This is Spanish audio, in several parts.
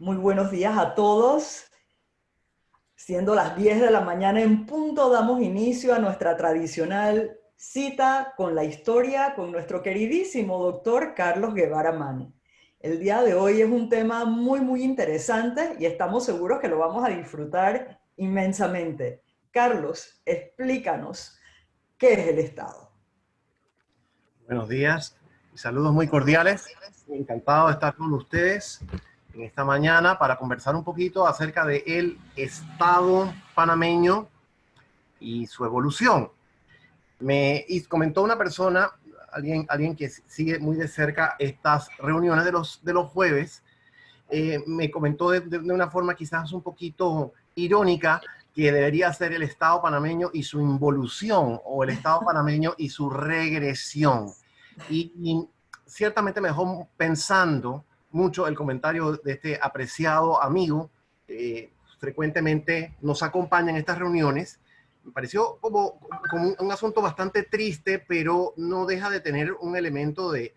Muy buenos días a todos. Siendo las 10 de la mañana en punto, damos inicio a nuestra tradicional cita con la historia con nuestro queridísimo doctor Carlos Guevara Mann. El día de hoy es un tema muy interesante y estamos seguros que lo vamos a disfrutar inmensamente. Carlos, explícanos, ¿qué es el Estado? Buenos días y saludos muy cordiales. Encantado de estar con ustedes en esta mañana para conversar un poquito acerca del Estado panameño y su evolución. Y comentó una persona, alguien que sigue muy de cerca estas reuniones de los jueves, me comentó de una forma quizás un poquito irónica que debería ser el Estado panameño y su involución, o el Estado panameño y su regresión. Y ciertamente me dejó pensando mucho el comentario de este apreciado amigo, frecuentemente nos acompaña en estas reuniones. Me pareció como un asunto bastante triste, pero no deja de tener un elemento de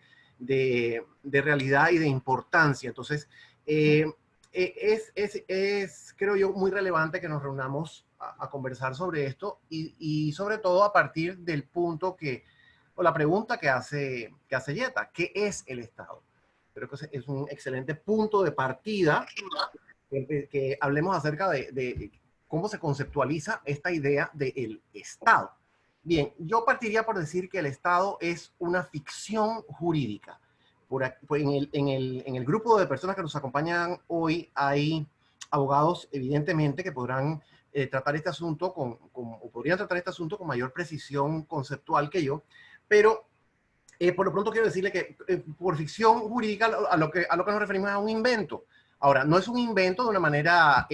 realidad y de importancia. Entonces, eh, creo yo, muy relevante que nos reunamos a conversar sobre esto y sobre todo a partir del punto o la pregunta que hace Yeta: ¿qué es el Estado? Creo que es un excelente punto de partida que hablemos acerca de cómo se conceptualiza esta idea del Estado. Bien, yo partiría por decir que el Estado es una ficción jurídica. En el grupo de personas que nos acompañan hoy hay abogados, evidentemente, que podrán tratar este asunto o podrían tratar este asunto con mayor precisión conceptual que yo, pero por lo pronto quiero decirle que por ficción jurídica a lo que nos referimos es a un invento. Ahora, no es un invento de una manera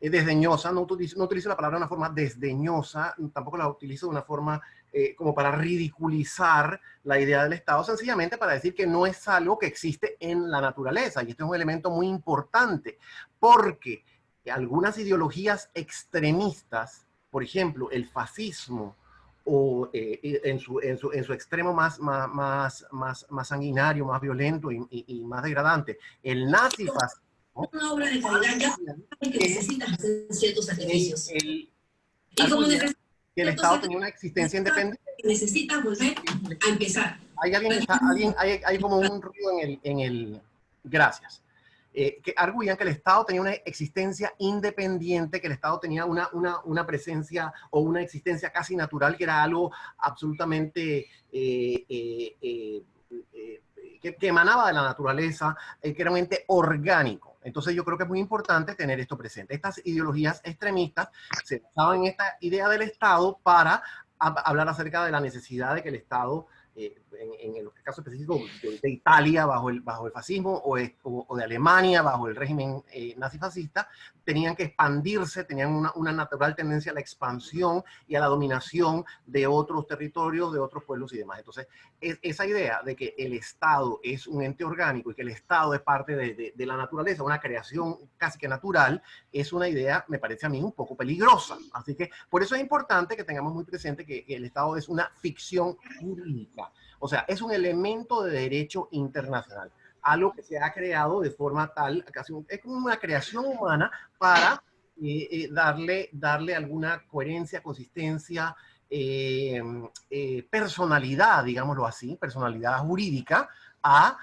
desdeñosa, no utilizo la palabra de una forma desdeñosa, tampoco la utilizo de una forma como para ridiculizar la idea del Estado, sencillamente para decir que no es algo que existe en la naturaleza. Y este es un elemento muy importante, porque algunas ideologías extremistas, por ejemplo, el fascismo, o en su extremo más sanguinario, más violento y más degradante, el nazifascismo, una obra de calidad ya que necesitas hacer ciertos sacrificios. Y como arguyen necesitas que el ciertos Estado tenía una existencia independiente. necesitas volver a empezar. Hay como un ruido gracias. Que arguían que el Estado tenía una existencia independiente, que el Estado tenía una presencia o una existencia casi natural, que era algo absolutamente que emanaba de la naturaleza, que era un ente orgánico. Entonces yo creo que es muy importante tener esto presente. Estas ideologías extremistas se basaban en esta idea del Estado para hablar acerca de la necesidad de que el Estado, en el caso específico de Italia bajo el fascismo, o de Alemania bajo el régimen nazifascista, tenían que expandirse, tenían una natural tendencia a la expansión y a la dominación de otros territorios, de otros pueblos y demás. Entonces, esa idea de que el Estado es un ente orgánico y que el Estado es parte de la naturaleza, una creación casi que natural, es una idea, me parece a mí, un poco peligrosa. Así que por eso es importante que tengamos muy presente que el Estado es una ficción jurídica. O sea, es un elemento de derecho internacional, algo que se ha creado de forma tal, es como una creación humana para darle alguna coherencia, consistencia, personalidad, digámoslo así, personalidad jurídica a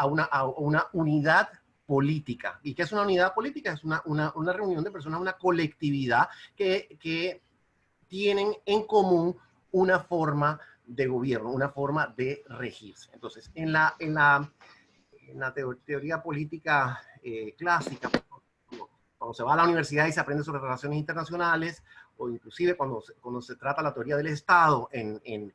una unidad política. ¿Y qué es una unidad política? Es una reunión de personas, una colectividad que tienen en común una forma de gobierno, una forma de regirse. Entonces, en la teoría política clásica, cuando se va a la universidad y se aprende sobre relaciones internacionales, o inclusive cuando se trata la teoría del Estado en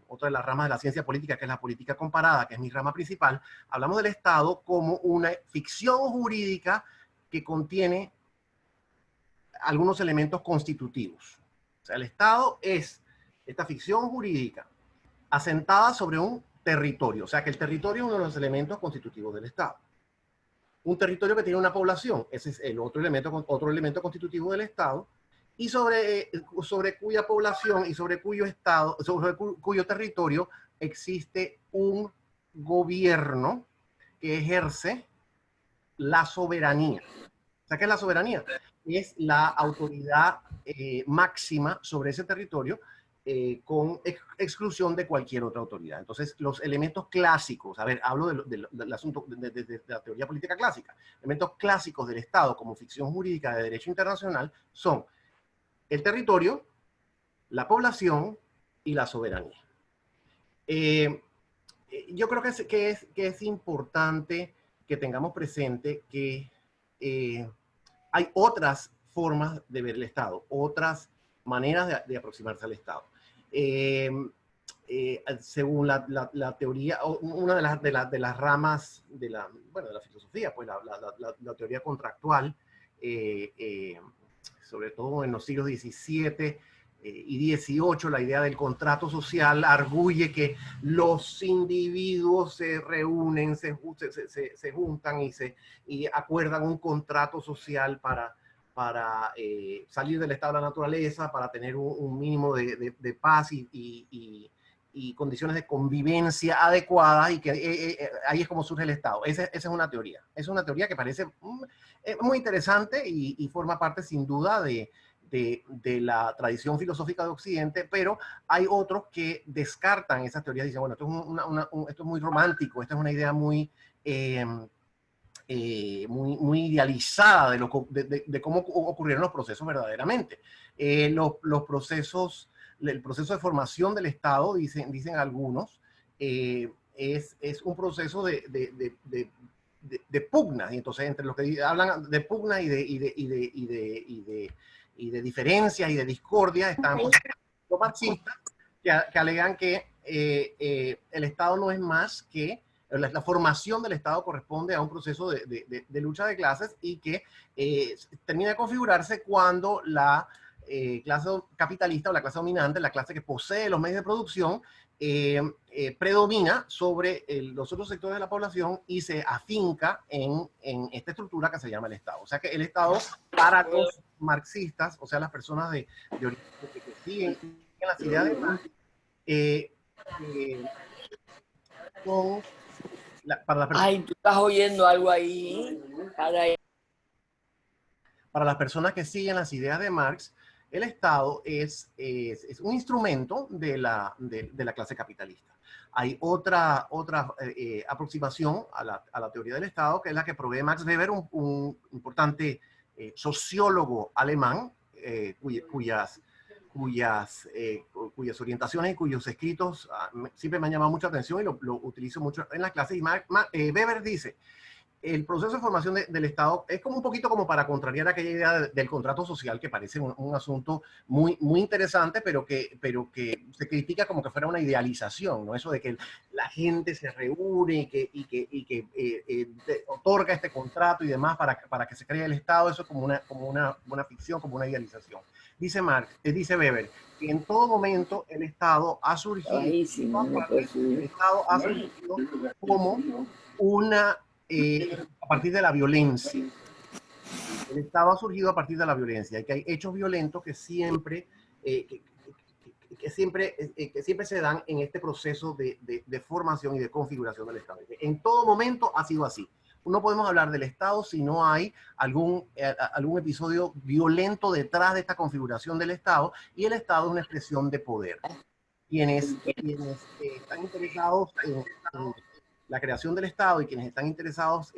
otra de las ramas de la ciencia política, que es la política comparada, que es mi rama principal, hablamos del Estado como una ficción jurídica que contiene algunos elementos constitutivos. O sea, el Estado es esta ficción jurídica asentada sobre un territorio. O sea, que el territorio es uno de los elementos constitutivos del Estado. Un territorio que tiene una población, ese es el otro elemento constitutivo del Estado, y sobre cuya población y sobre cuyo territorio existe un gobierno que ejerce la soberanía. O sea, ¿qué es la soberanía? Es la autoridad máxima sobre ese territorio con exclusión de cualquier otra autoridad. Entonces, los elementos clásicos, a ver, hablo del asunto de la teoría política clásica, elementos clásicos del Estado como ficción jurídica de derecho internacional son el territorio, la población y la soberanía. Yo creo que es importante que tengamos presente que hay otras formas de ver el Estado, otras maneras de aproximarse al Estado. Según la teoría, una de las ramas de la filosofía, pues la teoría contractual, sobre todo en los siglos XVII y XVIII, la idea del contrato social arguye que los individuos se reúnen, se juntan y acuerdan un contrato social para salir del estado de la naturaleza, para tener un mínimo de paz y condiciones de convivencia adecuadas, y que ahí es como surge el Estado. Esa es una teoría. Es una teoría que parece muy interesante y forma parte sin duda de la tradición filosófica de Occidente, pero hay otros que descartan esas teorías, dicen, bueno, esto es muy romántico, esta es una idea muy idealizada de cómo ocurrieron los procesos verdaderamente. Los procesos, el proceso de formación del Estado, dicen algunos, es un proceso de pugna, y entonces entre los que hablan de pugna y de diferencias y de discordia están los marxistas que alegan que el Estado no es más que la formación del Estado corresponde a un proceso de lucha de clases y que termina de configurarse cuando la clase capitalista o la clase dominante, la clase que posee los medios de producción, predomina sobre los otros sectores de la población y se afinca en esta estructura que se llama el Estado. O sea que el Estado, para los marxistas, o sea, las personas de origen que siguen las ideas de Marx, Ay, tú estás oyendo algo ahí. Para las personas que siguen las ideas de Marx, el Estado es un instrumento de la clase capitalista. Hay otra aproximación a la teoría del Estado, que es la que provee Max Weber, un importante sociólogo alemán, cuyas orientaciones y cuyos escritos siempre me han llamado mucha atención y lo utilizo mucho en las clases. Y Weber dice: el proceso de formación del Estado es como un poquito como para contrariar aquella idea del contrato social, que parece un asunto muy interesante, pero que se critica como que fuera una idealización, ¿no? Eso de que la gente se reúne y que otorga este contrato y demás para que se cree el Estado, eso es como una ficción, como una idealización. Dice Weber, que en todo momento el Estado ha surgido, como una a partir de la violencia. El Estado ha surgido a partir de la violencia, y que hay hechos violentos que siempre se dan en este proceso de formación y de configuración del Estado. En todo momento ha sido así. No podemos hablar del Estado si no hay algún episodio violento detrás de esta configuración del Estado, y el Estado es una expresión de poder. Quienes están interesados en la creación del Estado y quienes están interesados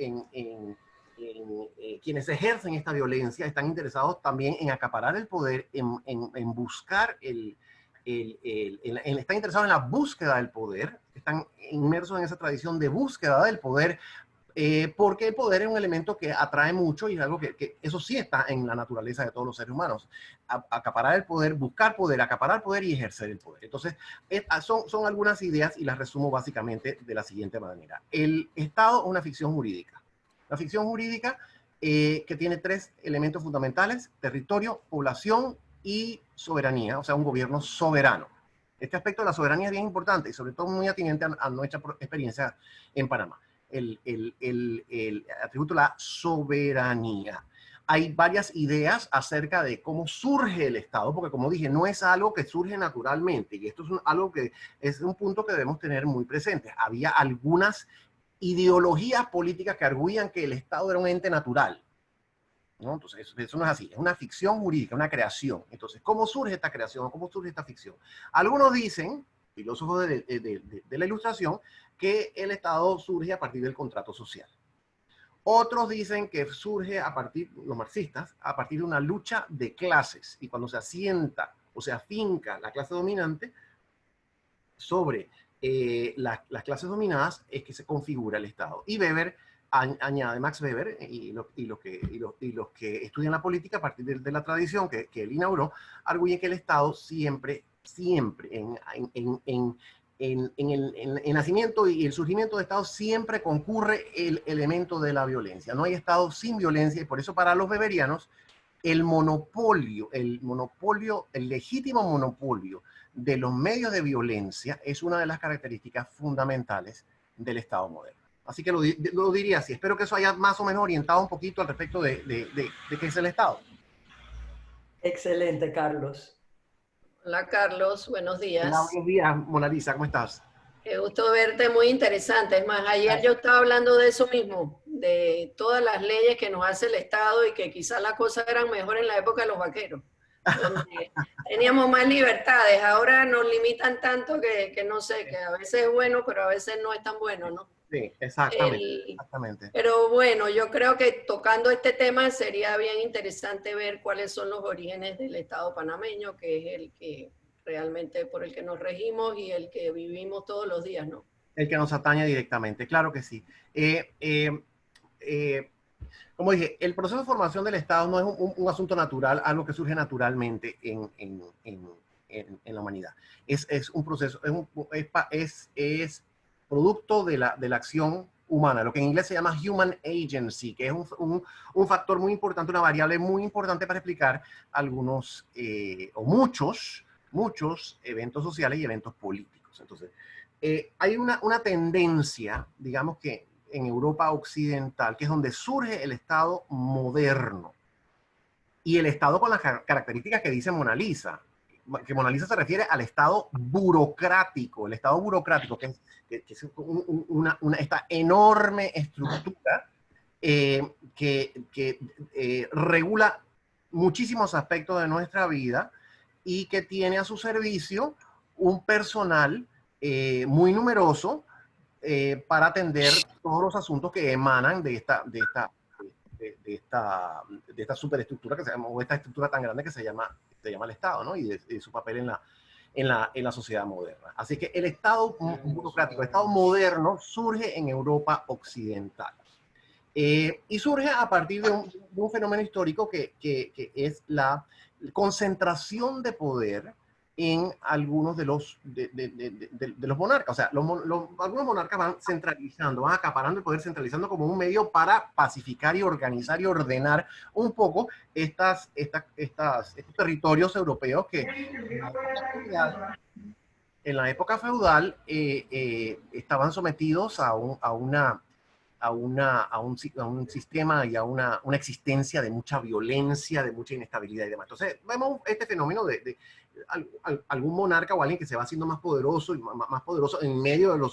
quienes ejercen esta violencia, están interesados también en acaparar el poder, en buscar están interesados en la búsqueda del poder, están inmersos en esa tradición de búsqueda del poder, porque el poder es un elemento que atrae mucho y es algo que eso sí está en la naturaleza de todos los seres humanos. Acaparar el poder, buscar poder, acaparar poder y ejercer el poder. Entonces, son algunas ideas y las resumo básicamente de la siguiente manera. El Estado es una ficción jurídica. La ficción jurídica que tiene tres elementos fundamentales: territorio, población y soberanía, o sea, un gobierno soberano. Este aspecto de la soberanía es bien importante y sobre todo muy atinente a nuestra experiencia en Panamá. El atributo la soberanía. Hay varias ideas acerca de cómo surge el Estado, porque como dije, no es algo que surge naturalmente, y esto es algo que es un punto que debemos tener muy presente. Había algunas ideologías políticas que arguían que el Estado era un ente natural, ¿no? Entonces, eso no es así, es una ficción jurídica, una creación. Entonces, ¿cómo surge esta creación? ¿Cómo surge esta ficción? Algunos dicen, filósofos de la Ilustración, que el Estado surge a partir del contrato social. Otros dicen que surge a partir, los marxistas, a partir de una lucha de clases. Y cuando se asienta o se afinca la clase dominante sobre las clases dominadas, es que se configura el Estado. Y Weber añade, Max Weber, y los que estudian la política a partir de la tradición que él inauguró, arguyen que el Estado siempre, en el nacimiento y el surgimiento de Estado siempre concurre el elemento de la violencia. No hay Estado sin violencia, y por eso para los weberianos el legítimo monopolio de los medios de violencia es una de las características fundamentales del Estado moderno. Así que lo diría así. Espero que eso haya más o menos orientado un poquito al respecto de qué es el Estado. Excelente, Carlos. Hola, Carlos. Buenos días. Hola, buenos días, Mona Lisa. ¿Cómo estás? Qué gusto verte, muy interesante. Es más, ayer yo estaba hablando de eso mismo, de todas las leyes que nos hace el Estado y que quizás las cosas eran mejor en la época de los vaqueros, donde teníamos más libertades. Ahora nos limitan tanto que no sé, que a veces es bueno, pero a veces no es tan bueno, ¿no? Sí, exactamente. Pero bueno, yo creo que tocando este tema sería bien interesante ver cuáles son los orígenes del Estado panameño, que es el que realmente por el que nos regimos y el que vivimos todos los días, ¿no? El que nos atañe directamente, claro que sí. Como dije, el proceso de formación del Estado no es un asunto natural, algo que surge naturalmente en la humanidad. Es un proceso, es producto de la acción humana, lo que en inglés se llama human agency, que es un factor muy importante, una variable muy importante para explicar algunos o muchos eventos sociales y eventos políticos. Entonces, hay una tendencia, digamos que en Europa occidental, que es donde surge el Estado moderno. Y el Estado con las características que dice Mona Lisa, que Mona Lisa se refiere al Estado burocrático, el Estado burocrático, que es esta enorme estructura que regula muchísimos aspectos de nuestra vida y que tiene a su servicio un personal muy numeroso para atender todos los asuntos que emanan de esta superestructura que se llama, o esta estructura tan grande que se llama el Estado, ¿no? Y de su papel en la sociedad moderna. Así que el Estado burocrático, el Estado moderno, surge en Europa occidental. Y surge a partir de un fenómeno histórico que es la concentración de poder en algunos de los monarcas. O sea, algunos monarcas van centralizando, van acaparando el poder, centralizando como un medio para pacificar y organizar y ordenar un poco estos territorios europeos que en la época feudal estaban sometidos a un sistema y a una existencia de mucha violencia, de mucha inestabilidad y demás. Entonces, vemos este fenómeno de algún monarca o alguien que se va haciendo más poderoso y más poderoso en medio de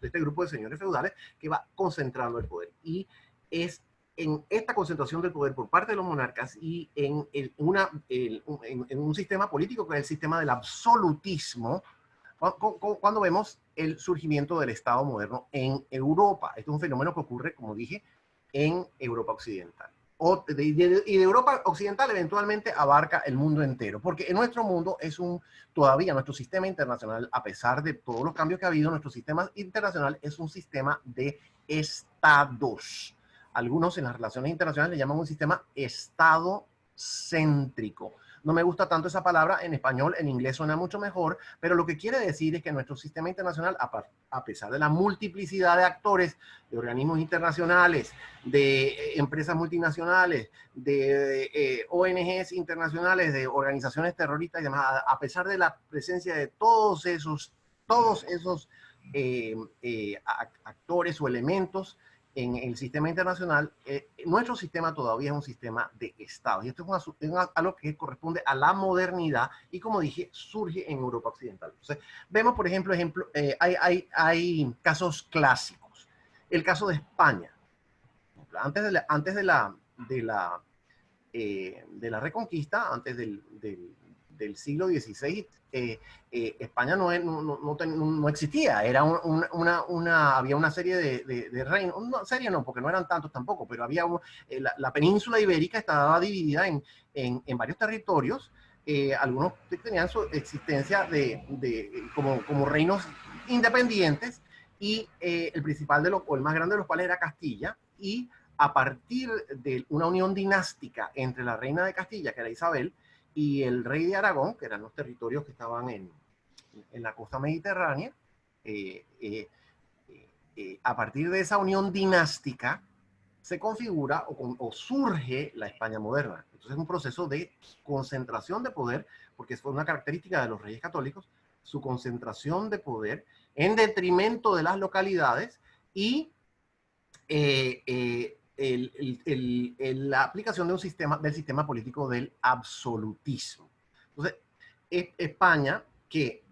este grupo de señores feudales que va concentrando el poder. Y es en esta concentración del poder por parte de los monarcas y en un sistema político que es el sistema del absolutismo, cuando vemos el surgimiento del Estado moderno en Europa. Este es un fenómeno que ocurre, como dije, en Europa occidental. Y de Europa occidental eventualmente abarca el mundo entero, porque en nuestro mundo todavía nuestro sistema internacional, a pesar de todos los cambios que ha habido, nuestro sistema internacional es un sistema de estados. Algunos en las relaciones internacionales le llaman un sistema estado-céntrico. No me gusta tanto esa palabra en español, en inglés suena mucho mejor, pero lo que quiere decir es que nuestro sistema internacional, a pesar de la multiplicidad de actores, de organismos internacionales, de empresas multinacionales, de ONGs internacionales, de organizaciones terroristas y demás, a pesar de la presencia de todos esos actores o elementos en el sistema internacional, nuestro sistema todavía es un sistema de Estado. Y esto es algo que corresponde a la modernidad y, como dije, surge en Europa occidental. Entonces, vemos, por ejemplo, hay casos clásicos. El caso de España. Antes de la Reconquista, antes del siglo XVI, España no existía. Era había una serie de reinos, una serie no, porque no eran tantos tampoco, pero había la península ibérica estaba dividida en varios territorios. Algunos tenían su existencia como reinos independientes, y el principal o el más grande de los cuales era Castilla, y a partir de una unión dinástica entre la reina de Castilla, que era Isabel, y el rey de Aragón, que eran los territorios que estaban en la costa mediterránea, a partir de esa unión dinástica se configura o surge la España moderna. Entonces es un proceso de concentración de poder, porque fue una característica de los reyes católicos, su concentración de poder en detrimento de las localidades y la aplicación del sistema político del absolutismo. Entonces, España, que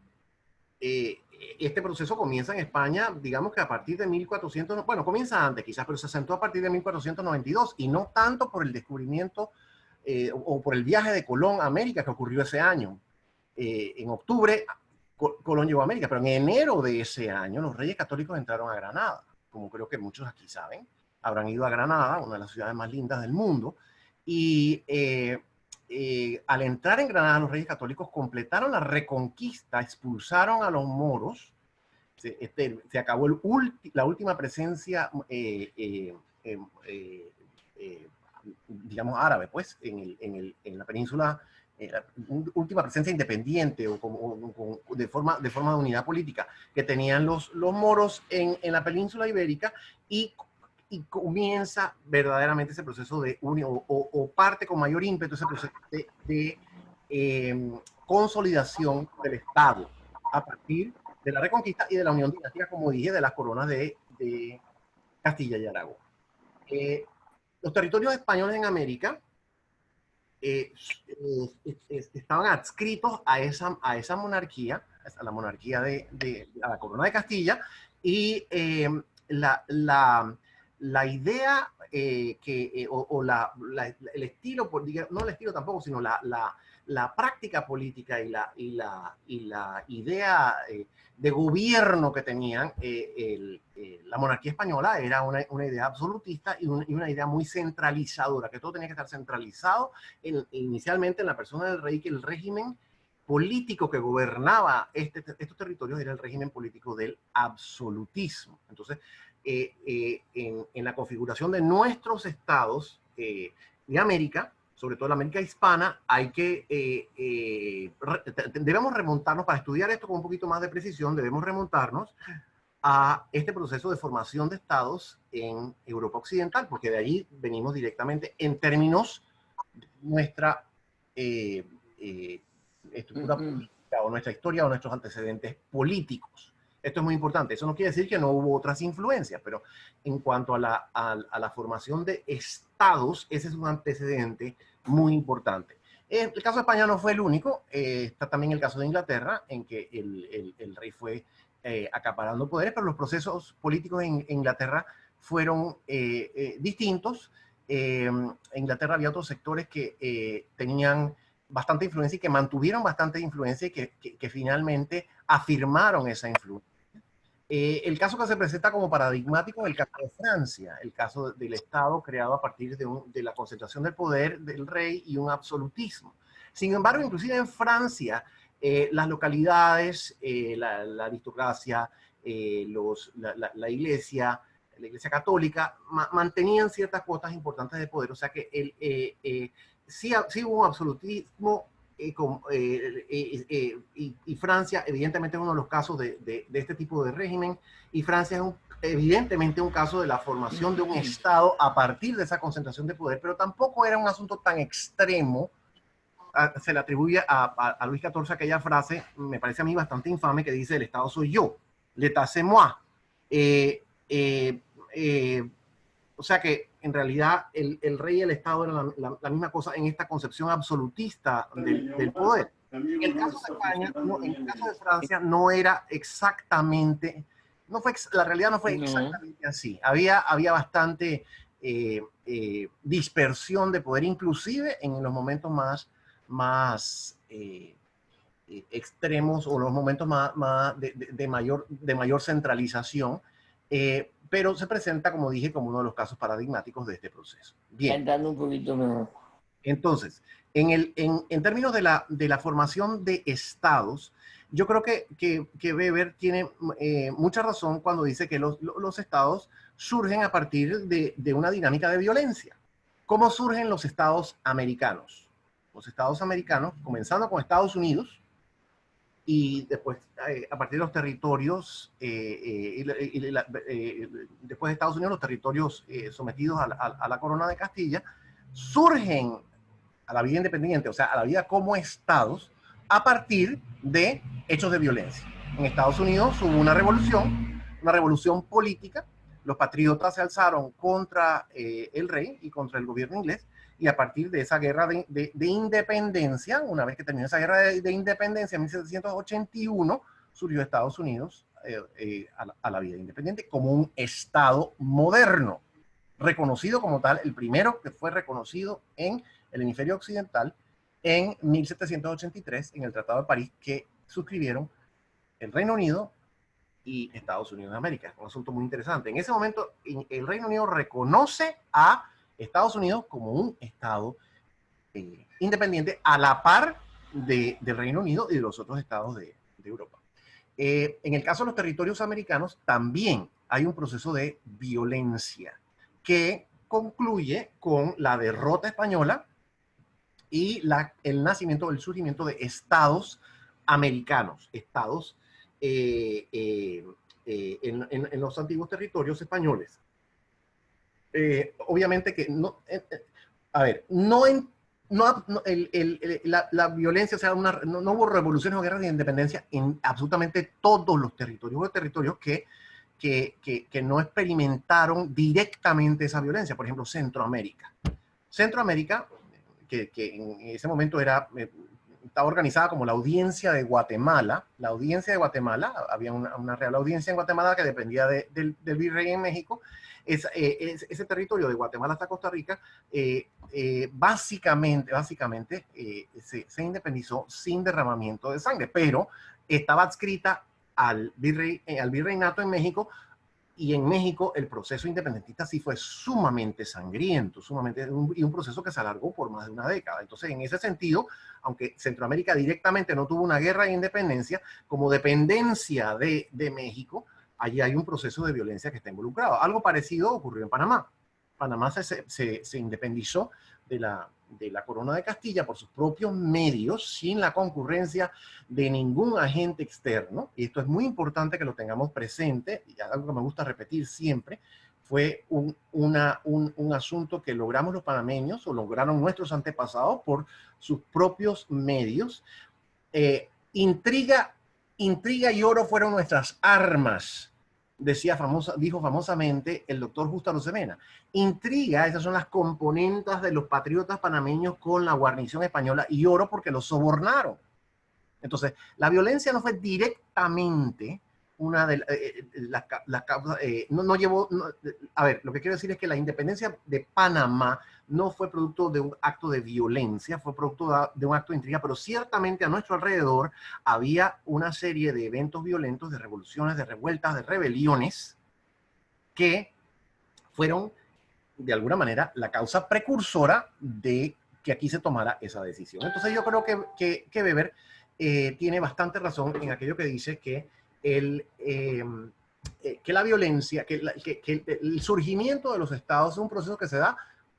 este proceso comienza en España, digamos que a partir de 1400, bueno, comienza antes quizás, pero se asentó a partir de 1492, y no tanto por el descubrimiento o por el viaje de Colón a América que ocurrió ese año. En octubre, Colón llegó a América, pero en enero de ese año los reyes católicos entraron a Granada, como creo que muchos aquí saben. Habrán ido a Granada, una de las ciudades más lindas del mundo, y al entrar en Granada los reyes católicos completaron la reconquista, expulsaron a los moros, se acabó la última presencia, digamos, árabe, pues, en la península, la última presencia independiente o de forma de unidad política que tenían los moros en la península ibérica, y comienza verdaderamente ese proceso de unión, o parte con mayor ímpetu ese proceso de consolidación del Estado a partir de la Reconquista y de la unión dinástica, como dije, de las coronas de Castilla y Aragón. Los territorios españoles en América estaban adscritos a esa monarquía, a la monarquía a la corona de Castilla, y la idea el estilo, no el estilo tampoco, sino la práctica política y la idea de gobierno que tenían la monarquía española era una idea absolutista y una idea muy centralizadora, que todo tenía que estar centralizado inicialmente en la persona del rey, que el régimen político que gobernaba estos territorios era el régimen político del absolutismo. Entonces, en la configuración de nuestros estados de América, sobre todo la América hispana, debemos remontarnos, para estudiar esto con un poquito más de precisión, debemos remontarnos a este proceso de formación de estados en Europa Occidental, porque de allí venimos directamente en términos de nuestra estructura política, o nuestra historia, o nuestros antecedentes políticos. Esto es muy importante. Eso no quiere decir que no hubo otras influencias, pero en cuanto a la formación de estados, ese es un antecedente muy importante. El caso de España no fue el único. Está también el caso de Inglaterra, en que el rey fue acaparando poderes, pero los procesos políticos en Inglaterra fueron distintos. En Inglaterra había otros sectores que tenían bastante influencia y que mantuvieron bastante influencia y que finalmente afirmaron esa influencia. El caso que se presenta como paradigmático es el caso de Francia, el caso del Estado creado a partir de la concentración del poder del rey y un absolutismo. Sin embargo, inclusive en Francia, las localidades, la aristocracia, la iglesia católica mantenían ciertas cuotas importantes de poder, o sea que sí hubo un absolutismo. Y Francia evidentemente es uno de los casos de este tipo de régimen, y Francia es evidentemente un caso de la formación de un Estado a partir de esa concentración de poder, pero tampoco era un asunto tan extremo. Se le atribuye a Luis XIV aquella frase, me parece a mí bastante infame, que dice: el Estado soy yo, l'état c'est moi. O sea que en realidad el rey y el Estado eran la misma cosa en esta concepción absolutista del poder. En el caso de España, en el caso de Francia, no era exactamente la realidad no fue exactamente así. Había bastante dispersión de poder, inclusive en los momentos más extremos o los momentos de mayor centralización, pero se presenta, como dije, como uno de los casos paradigmáticos de este proceso. Bien. Entrando un poquito mejor. Entonces, en términos de la formación de estados, yo creo que Weber tiene mucha razón cuando dice que los estados surgen a partir de una dinámica de violencia. ¿Cómo surgen los estados americanos? Los estados americanos, comenzando con Estados Unidos, y después, a partir de los territorios, después de Estados Unidos, los territorios sometidos a la corona de Castilla, surgen a la vida independiente, o sea, a la vida como estados, a partir de hechos de violencia. En Estados Unidos hubo una revolución política. Los patriotas se alzaron contra el rey y contra el gobierno inglés, y a partir de esa guerra de independencia, una vez que terminó esa guerra de independencia en 1781, surgió Estados Unidos a la vida independiente como un estado moderno, reconocido como tal, el primero que fue reconocido en el hemisferio occidental en 1783 en el Tratado de París, que suscribieron el Reino Unido y Estados Unidos de América. Un asunto muy interesante. En ese momento, el Reino Unido reconoce a Estados Unidos como un estado independiente a la par del Reino Unido y de los otros estados de Europa. En el caso de los territorios americanos, también hay un proceso de violencia que concluye con la derrota española y el nacimiento, el surgimiento de estados americanos, estados en los antiguos territorios españoles. Obviamente que no, a ver, la violencia, o sea, no hubo revoluciones o guerras de independencia en absolutamente todos los territorios. Hubo territorios que no experimentaron directamente esa violencia. Por ejemplo, Centroamérica. Centroamérica, que en ese momento estaba organizada como la Audiencia de Guatemala. La Audiencia de Guatemala, había una real audiencia en Guatemala que dependía del virrey en México. Ese territorio de Guatemala hasta Costa Rica, básicamente se independizó sin derramamiento de sangre, pero estaba adscrita al virreinato en México, y en México el proceso independentista sí fue sumamente sangriento, y un proceso que se alargó por más de una década. Entonces, en ese sentido, aunque Centroamérica directamente no tuvo una guerra de independencia, como dependencia de México, allí hay un proceso de violencia que está involucrado. Algo parecido ocurrió en Panamá. Panamá se independizó de la corona de Castilla por sus propios medios, sin la concurrencia de ningún agente externo. Y esto es muy importante que lo tengamos presente, y algo que me gusta repetir siempre. Fue un asunto que logramos los panameños, o lograron nuestros antepasados por sus propios medios. Intriga y oro fueron nuestras armas, dijo famosamente el doctor Justo Arosemena. Intriga, esas son las componentes de los patriotas panameños con la guarnición española, y oro porque los sobornaron. Entonces, la violencia no fue directamente una de las causas, a ver, lo que quiero decir es que la independencia de Panamá no fue producto de un acto de violencia, fue producto de un acto de intriga, pero ciertamente a nuestro alrededor había una serie de eventos violentos, de revoluciones, de revueltas, de rebeliones, que fueron, de alguna manera, la causa precursora de que aquí se tomara esa decisión. Entonces yo creo que Weber tiene bastante razón en aquello que dice que la violencia, que el surgimiento de los estados es un proceso que se da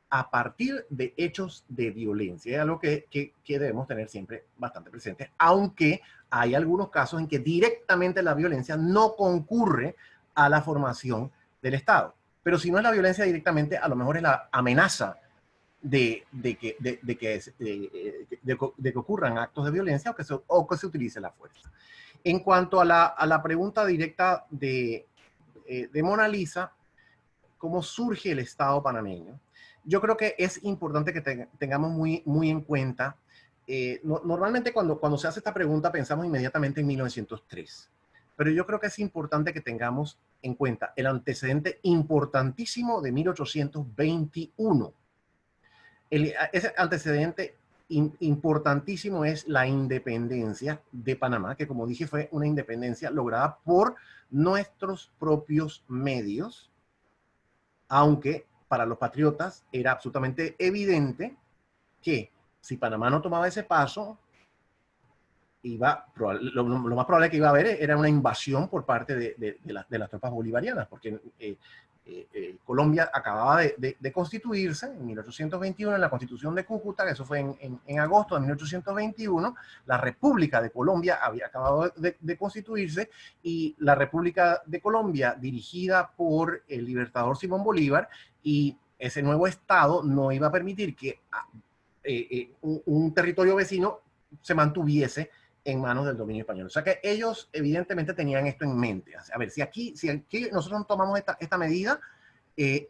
a partir de hechos de violencia. Es algo que debemos tener siempre bastante presente, aunque hay algunos casos en que directamente la violencia no concurre a la formación del Estado. Pero si no es la violencia directamente, a lo mejor es la amenaza de que ocurran actos de violencia o que se utilice la fuerza. En cuanto a la pregunta directa de Mona Lisa, ¿cómo surge el Estado panameño? Yo creo que es importante que tengamos muy en cuenta, normalmente cuando se hace esta pregunta pensamos inmediatamente en 1903. pero yo creo que es importante que tengamos en cuenta el antecedente importantísimo de 1821. Ese antecedente importantísimo es la independencia de Panamá, que como dije fue una independencia lograda por nuestros propios medios, aunque para los patriotas era absolutamente evidente que si Panamá no tomaba ese paso, lo más probable que iba a haber era una invasión por parte de las tropas bolivarianas, porque Colombia acababa de constituirse en 1821 en la Constitución de Cúcuta, que eso fue en agosto de 1821. La República de Colombia había acabado de constituirse, y la República de Colombia, dirigida por el libertador Simón Bolívar, y ese nuevo Estado no iba a permitir que un territorio vecino se mantuviese en manos del dominio español. O sea que ellos evidentemente tenían esto en mente. A ver, si aquí nosotros tomamos esta medida,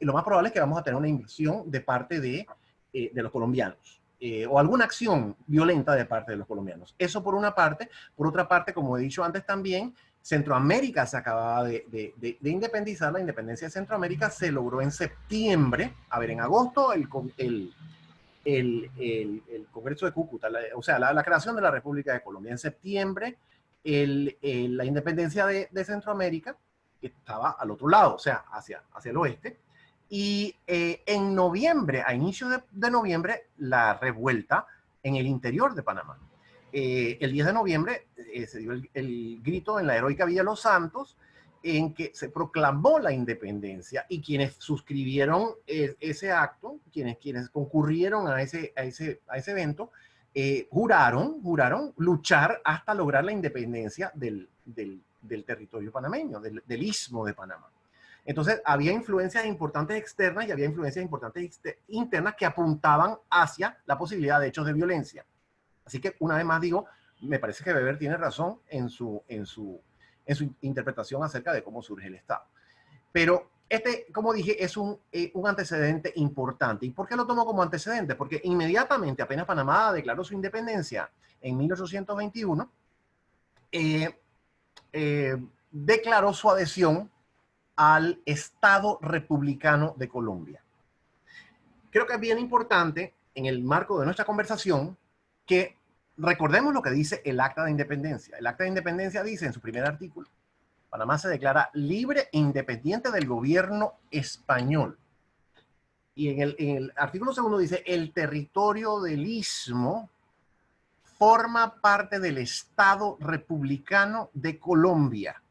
lo más probable es que vamos a tener una invasión de parte de los colombianos, o alguna acción violenta de parte de los colombianos. Eso por una parte. Por otra parte, como he dicho antes también, Centroamérica se acababa de independizar. La independencia de Centroamérica se logró en septiembre. A ver, en agosto el Congreso de Cúcuta, o sea, la creación de la República de Colombia. En septiembre, la independencia de Centroamérica, que estaba al otro lado, o sea, hacia el oeste. Y en noviembre, a inicio de noviembre, la revuelta en el interior de Panamá. El 10 de noviembre se dio el grito en la heroica Villa Los Santos, en que se proclamó la independencia, y quienes suscribieron ese acto, quienes concurrieron a ese evento, juraron luchar hasta lograr la independencia del territorio panameño, del istmo de Panamá. Entonces había influencias importantes externas y había influencias importantes internas que apuntaban hacia la posibilidad de hechos de violencia. Así que una vez más digo, me parece que Weber tiene razón en su interpretación acerca de cómo surge el Estado. Pero como dije, es un antecedente importante. ¿Y por qué lo tomo como antecedente? Porque inmediatamente, apenas Panamá declaró su independencia en 1821, declaró su adhesión al Estado Republicano de Colombia. Creo que es bien importante, en el marco de nuestra conversación, que recordemos lo que dice el Acta de Independencia. El Acta de Independencia dice en su primer artículo: Panamá se declara libre e independiente del gobierno español. Y en el artículo segundo dice: el territorio del istmo forma parte del Estado Republicano de Colombia.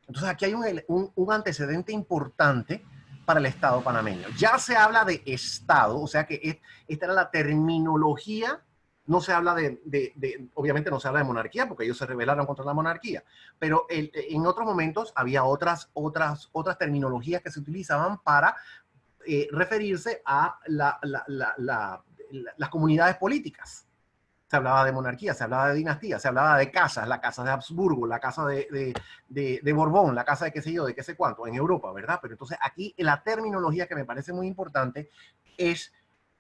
Entonces aquí hay un antecedente importante para el Estado panameño. Ya se habla de Estado, o sea que esta era la terminología. No se habla obviamente no se habla de monarquía, porque ellos se rebelaron contra la monarquía, pero en otros momentos había otras terminologías que se utilizaban para referirse a las comunidades políticas. Se hablaba de monarquía, se hablaba de dinastía, se hablaba de casas, la casa de Habsburgo, la casa de Borbón, la casa de qué sé yo, de qué sé cuánto, en Europa, ¿verdad? Pero entonces aquí la terminología que me parece muy importante es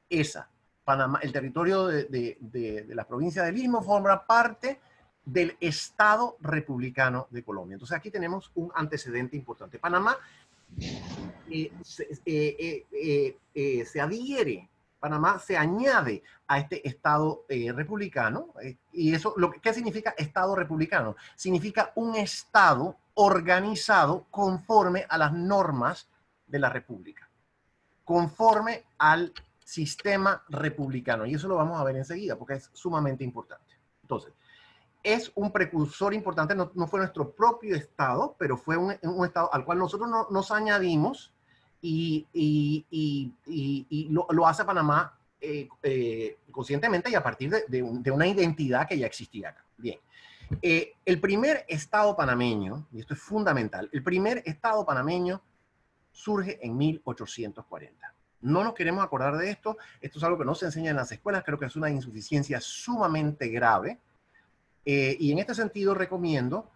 esa. Panamá, el territorio de la provincia del Istmo forma parte del Estado Republicano de Colombia. Entonces aquí tenemos un antecedente importante. Panamá se adhiere, Panamá se añade a este Estado republicano. Y eso, ¿qué significa Estado republicano? Significa un Estado organizado conforme a las normas de la República, conforme al sistema republicano. Y eso lo vamos a ver enseguida, porque es sumamente importante. Entonces, es un precursor importante. No fue nuestro propio Estado, pero fue un Estado al cual nosotros nos añadimos, y lo hace Panamá conscientemente y a partir de una identidad que ya existía acá. Bien. El primer Estado panameño, y esto es fundamental, el primer Estado panameño surge en 1840. No nos queremos acordar de esto. Esto es algo que no se enseña en las escuelas. Creo que es una insuficiencia sumamente grave. Y en este sentido recomiendo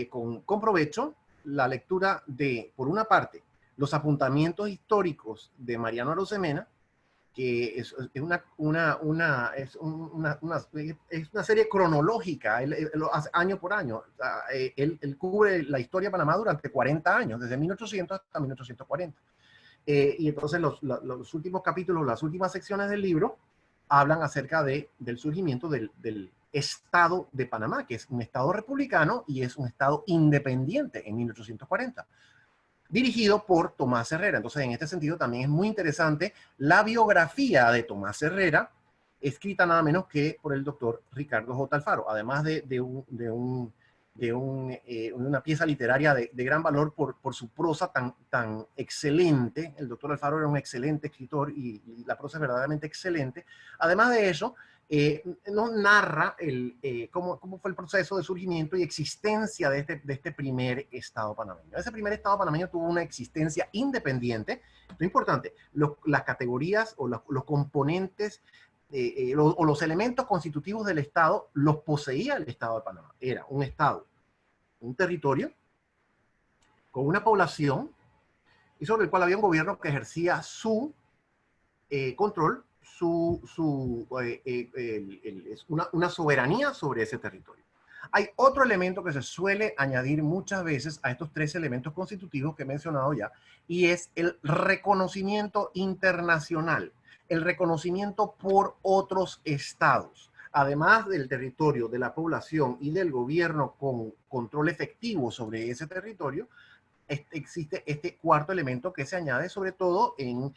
con provecho la lectura de, por una parte, los apuntamientos históricos de Mariano Arosemena, es una serie cronológica, él año por año. Él cubre la historia de Panamá durante 40 años, desde 1800 hasta 1840. Y entonces los últimos capítulos, las últimas secciones del libro, hablan acerca del surgimiento del Estado de Panamá, que es un Estado republicano y es un Estado independiente en 1840. Dirigido por Tomás Herrera. Entonces, en este sentido, también es muy interesante la biografía de Tomás Herrera, escrita nada menos que por el doctor Ricardo J. Alfaro, además de una pieza literaria de gran valor por su prosa tan excelente. El doctor Alfaro era un excelente escritor y la prosa es verdaderamente excelente. Además de eso, nos narra cómo fue el proceso de surgimiento y existencia de este primer Estado panameño. Ese primer Estado panameño tuvo una existencia independiente. Esto es importante. Las categorías o los componentes o los elementos constitutivos del Estado los poseía el Estado de Panamá. Era un Estado, un territorio, con una población, y sobre el cual había un gobierno que ejercía su control, una soberanía sobre ese territorio. Hay otro elemento que se suele añadir muchas veces a estos tres elementos constitutivos que he mencionado ya, y es el reconocimiento internacional, el reconocimiento por otros estados. Además del territorio, de la población y del gobierno con control efectivo sobre ese territorio, existe este cuarto elemento que se añade sobre todo en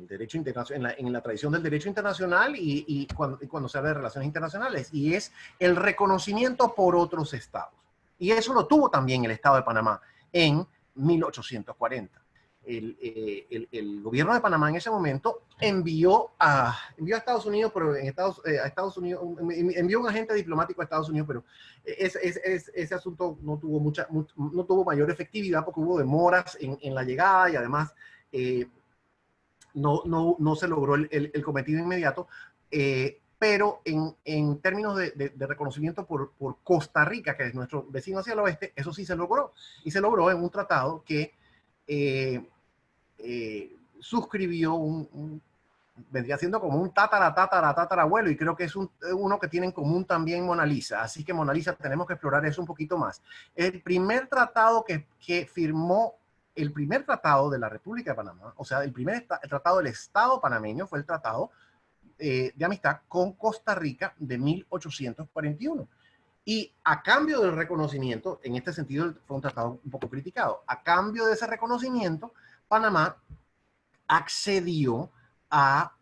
derecho internacional, en la tradición del derecho internacional y cuando se habla de relaciones internacionales, y es el reconocimiento por otros estados. Y eso lo tuvo también el Estado de Panamá en 1840. El gobierno de Panamá en ese momento envió a Estados Unidos, pero envió un agente diplomático a Estados Unidos, pero ese asunto no tuvo mayor efectividad porque hubo demoras en la llegada y además no se logró el cometido inmediato. Pero en términos de reconocimiento por Costa Rica, que es nuestro vecino hacia el oeste, eso sí se logró. Y se logró en un tratado que suscribió vendría siendo como un tatarabuelo, y creo que es uno que tiene en común también Mona Lisa. Así que Mona Lisa, tenemos que explorar eso un poquito más. El primer tratado que firmó, el primer tratado de la República de Panamá, o sea, el primer tratado del Estado panameño fue el tratado de amistad con Costa Rica de 1841. Y a cambio del reconocimiento, en este sentido fue un tratado un poco criticado, a cambio de ese reconocimiento, Panamá accedió a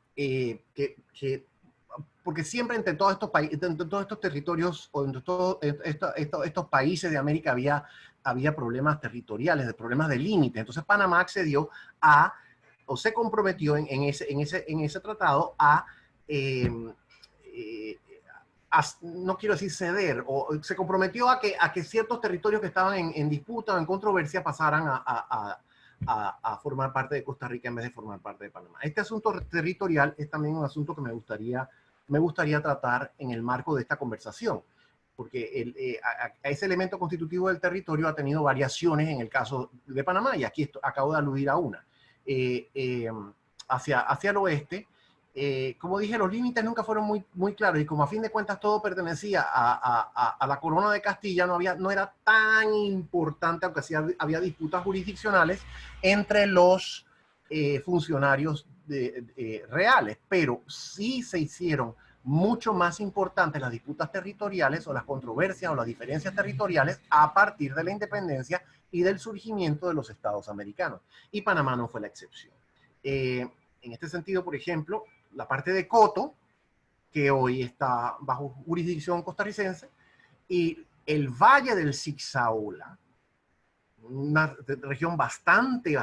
porque siempre entre todos estos países, entre todos estos territorios, o entre todos estos países de América había problemas territoriales, problemas de límites. Entonces Panamá accedió o se comprometió en ese tratado no quiero decir ceder, o se comprometió a que ciertos territorios que estaban en disputa o en controversia pasaran a formar parte de Costa Rica en vez de formar parte de Panamá. Este asunto territorial es también un asunto que me gustaría tratar en el marco de esta conversación, porque ese elemento constitutivo del territorio ha tenido variaciones en el caso de Panamá, y aquí acabo de aludir a una. Hacia el oeste, como dije, los límites nunca fueron muy claros, y como a fin de cuentas todo pertenecía a la corona de Castilla, no era tan importante, aunque sí había disputas jurisdiccionales entre los funcionarios reales, pero sí se hicieron mucho más importantes las disputas territoriales o las controversias o las diferencias territoriales a partir de la independencia y del surgimiento de los estados americanos, y Panamá no fue la excepción. En este sentido, por ejemplo, la parte de Coto, que hoy está bajo jurisdicción costarricense, y el Valle del Zigzaola, una región bastante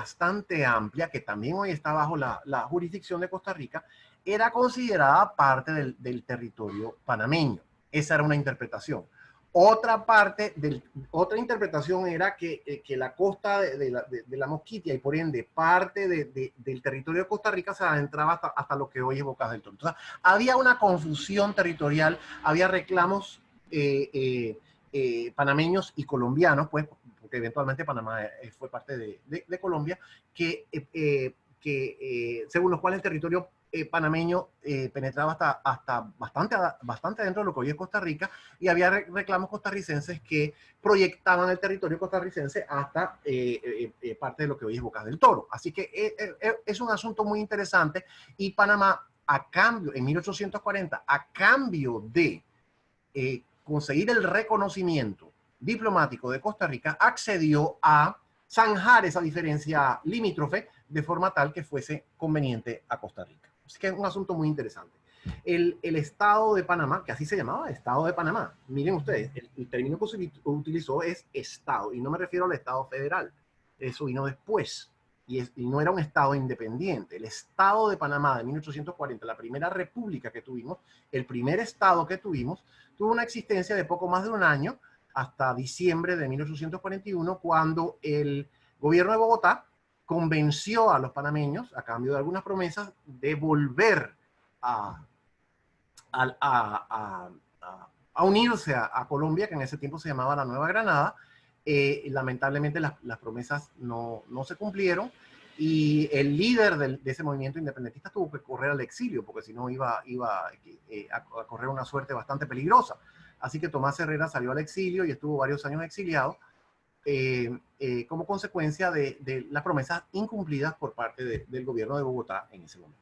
amplia, que también hoy está bajo la jurisdicción de Costa Rica, era considerada parte del territorio panameño. Esa era una interpretación. Otra interpretación era que la costa de la Mosquitia, y por ende parte del territorio de Costa Rica, se adentraba hasta lo que hoy es Bocas del Toro. Entonces, había una confusión territorial, había reclamos panameños y colombianos, pues, porque eventualmente Panamá fue parte de Colombia, que según los cuales el territorio panameño penetraba hasta bastante dentro de lo que hoy es Costa Rica, y había reclamos costarricenses que proyectaban el territorio costarricense hasta parte de lo que hoy es Bocas del Toro. Así que es un asunto muy interesante, y Panamá, a cambio, en 1840, a cambio de conseguir el reconocimiento diplomático de Costa Rica, accedió a zanjar esa diferencia limítrofe de forma tal que fuese conveniente a Costa Rica. Así que es un asunto muy interesante. El Estado de Panamá, que así se llamaba, Estado de Panamá, miren ustedes, el término que se utilizó es Estado, y no me refiero al Estado federal, eso vino después, y no era un Estado independiente. El Estado de Panamá de 1840, la primera república que tuvimos, el primer Estado que tuvimos, tuvo una existencia de poco más de un año, hasta diciembre de 1841, cuando el gobierno de Bogotá convenció a los panameños, a cambio de algunas promesas, de volver a unirse a Colombia, que en ese tiempo se llamaba la Nueva Granada. Lamentablemente las promesas no se cumplieron, y el líder de ese movimiento independentista tuvo que correr al exilio, porque si no iba a correr una suerte bastante peligrosa. Así que Tomás Herrera salió al exilio y estuvo varios años exiliado como consecuencia de las promesas incumplidas por parte del gobierno de Bogotá en ese momento.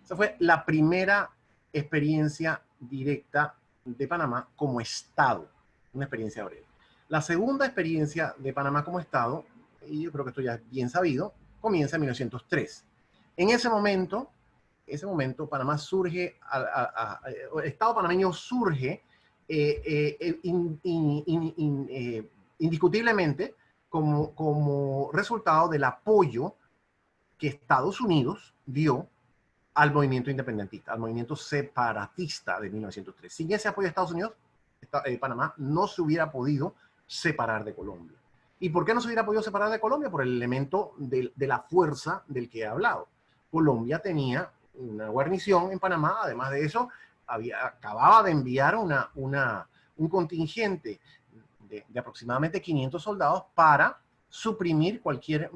Esa fue la primera experiencia directa de Panamá como Estado, una experiencia breve. La segunda experiencia de Panamá como Estado, y yo creo que esto ya es bien sabido, comienza en 1903. En ese momento Panamá surge, el Estado panameño surge indiscutiblemente como resultado del apoyo que Estados Unidos dio al movimiento independentista, al movimiento separatista de 1903. Sin ese apoyo de Estados Unidos, Panamá no se hubiera podido separar de Colombia. ¿Y por qué no se hubiera podido separar de Colombia? Por el elemento de la fuerza del que he hablado. Colombia tenía una guarnición en Panamá, además de eso, acababa de enviar un contingente de aproximadamente 500 soldados para suprimir cualquier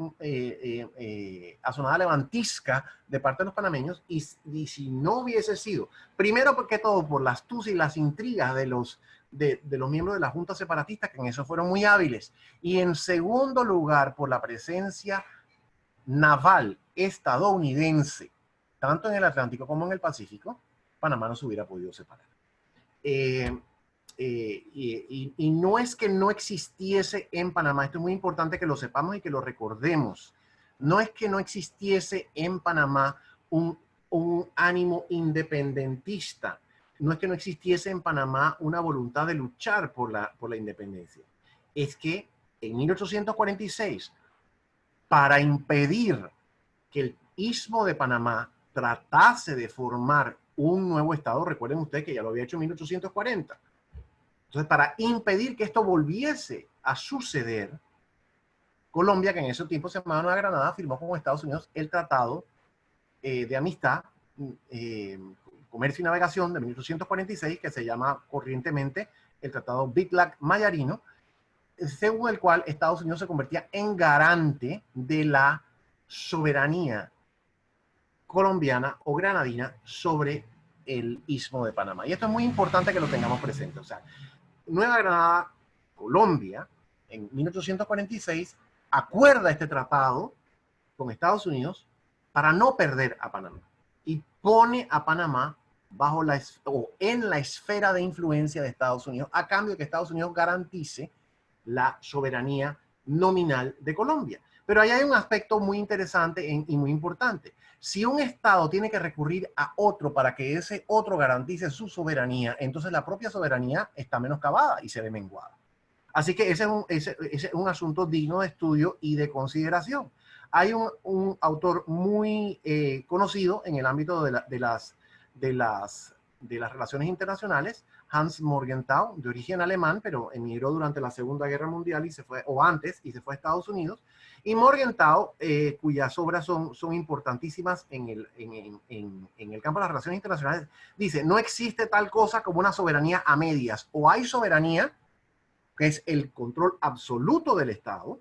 asonada levantisca de parte de los panameños, y si no hubiese sido, primero porque todo por la astucia y las intrigas de los miembros de la Junta Separatista, que en eso fueron muy hábiles, y en segundo lugar por la presencia naval estadounidense, tanto en el Atlántico como en el Pacífico, Panamá no se hubiera podido separar. Y no es que no existiese en Panamá, esto es muy importante que lo sepamos y que lo recordemos, no es que no existiese en Panamá un ánimo independentista, no es que no existiese en Panamá una voluntad de luchar por la independencia, es que en 1846, para impedir que el Istmo de Panamá tratase de formar un nuevo Estado, recuerden ustedes que ya lo había hecho en 1840, entonces para impedir que esto volviese a suceder, Colombia, que en ese tiempo se llamaba Nueva Granada, firmó con Estados Unidos el Tratado de Amistad, Comercio y Navegación de 1846, que se llama corrientemente el Tratado Bitlac-Mayarino, según el cual Estados Unidos se convertía en garante de la soberanía colombiana o granadina sobre el Istmo de Panamá. Y esto es muy importante que lo tengamos presente. O sea, Nueva Granada, Colombia, en 1846, acuerda este tratado con Estados Unidos para no perder a Panamá, y pone a Panamá en la esfera de influencia de Estados Unidos, a cambio de que Estados Unidos garantice la soberanía nominal de Colombia. Pero ahí hay un aspecto muy interesante y muy importante. Si un Estado tiene que recurrir a otro para que ese otro garantice su soberanía, entonces la propia soberanía está menoscabada y se ve menguada. Así que ese es un asunto digno de estudio y de consideración. Hay un autor muy conocido en el ámbito de las relaciones internacionales, Hans Morgenthau, de origen alemán, pero emigró durante la Segunda Guerra Mundial y se fue a Estados Unidos. Y Morgenthau, cuyas obras son importantísimas en el campo de las relaciones internacionales, dice: no existe tal cosa como una soberanía a medias. O hay soberanía, ¿ok?, que es el control absoluto del Estado.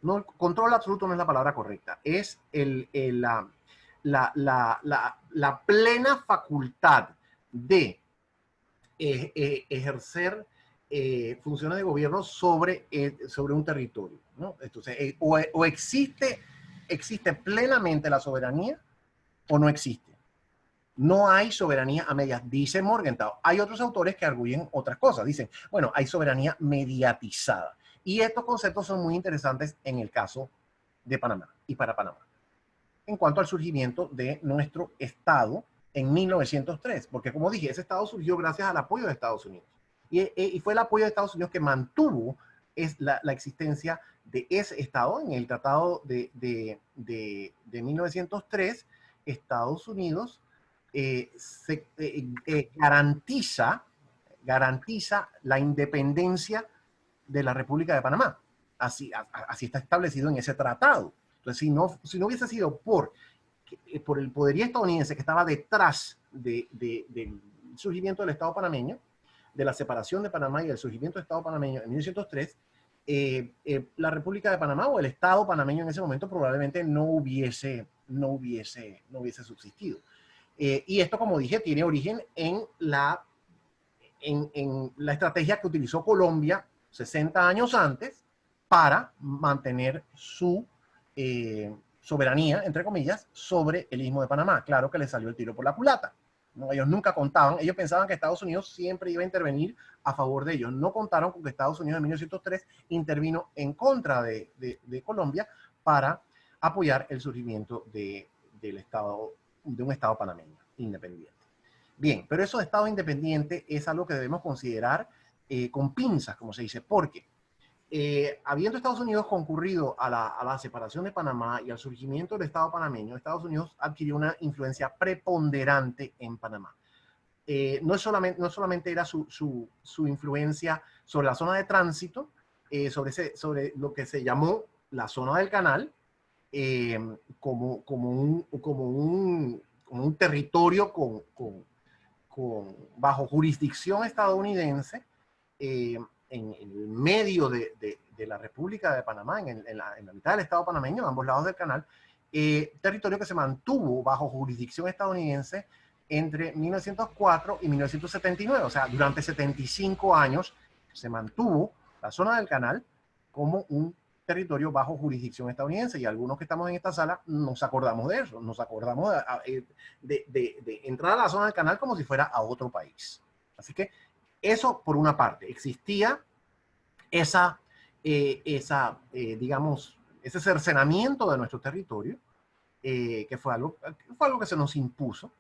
No, el control absoluto no es la palabra correcta, es la plena facultad de ejercer funciones de gobierno sobre un territorio, ¿no? Entonces, o existe plenamente la soberanía o no existe. No hay soberanía a medias, dice Morgenthau. Hay otros autores que arguyen otras cosas. Dicen, bueno, hay soberanía mediatizada. Y estos conceptos son muy interesantes en el caso de Panamá y para Panamá. En cuanto al surgimiento de nuestro Estado en 1903, porque como dije, ese Estado surgió gracias al apoyo de Estados Unidos. Y fue el apoyo de Estados Unidos que mantuvo la existencia de ese Estado. En el Tratado de 1903, Estados Unidos garantiza la independencia de la República de Panamá. Así está establecido en ese tratado. Entonces, si no hubiese sido por el poderío estadounidense que estaba detrás del surgimiento del Estado panameño, de la separación de Panamá y del surgimiento del Estado panameño en 1903, la República de Panamá o el Estado panameño en ese momento probablemente no hubiese subsistido. Y esto, como dije, tiene origen en la estrategia que utilizó Colombia 60 años antes para mantener su soberanía, entre comillas, sobre el Istmo de Panamá. Claro que le salió el tiro por la culata. ¿No? Ellos nunca contaban, ellos pensaban que Estados Unidos siempre iba a intervenir a favor de ellos. No contaron con que Estados Unidos en 1903 intervino en contra de Colombia para apoyar el surgimiento de un Estado panameño independiente. Bien, pero eso de Estado independiente es algo que debemos considerar con pinzas, como se dice, porque habiendo Estados Unidos concurrido a la separación de Panamá y al surgimiento del Estado panameño, Estados Unidos adquirió una influencia preponderante en Panamá. No solamente era su influencia sobre la zona de tránsito, sobre lo que se llamó la zona del canal, como un territorio bajo jurisdicción estadounidense, en el medio de la República de Panamá, en la mitad del Estado panameño, a ambos lados del canal, territorio que se mantuvo bajo jurisdicción estadounidense entre 1904 y 1979, o sea, durante 75 años se mantuvo la zona del canal como un territorio bajo jurisdicción estadounidense, y algunos que estamos en esta sala nos acordamos de eso, nos acordamos de entrar a la zona del canal como si fuera a otro país. Así que eso por una parte, existía digamos, ese cercenamiento de nuestro territorio, que fue algo que se nos impuso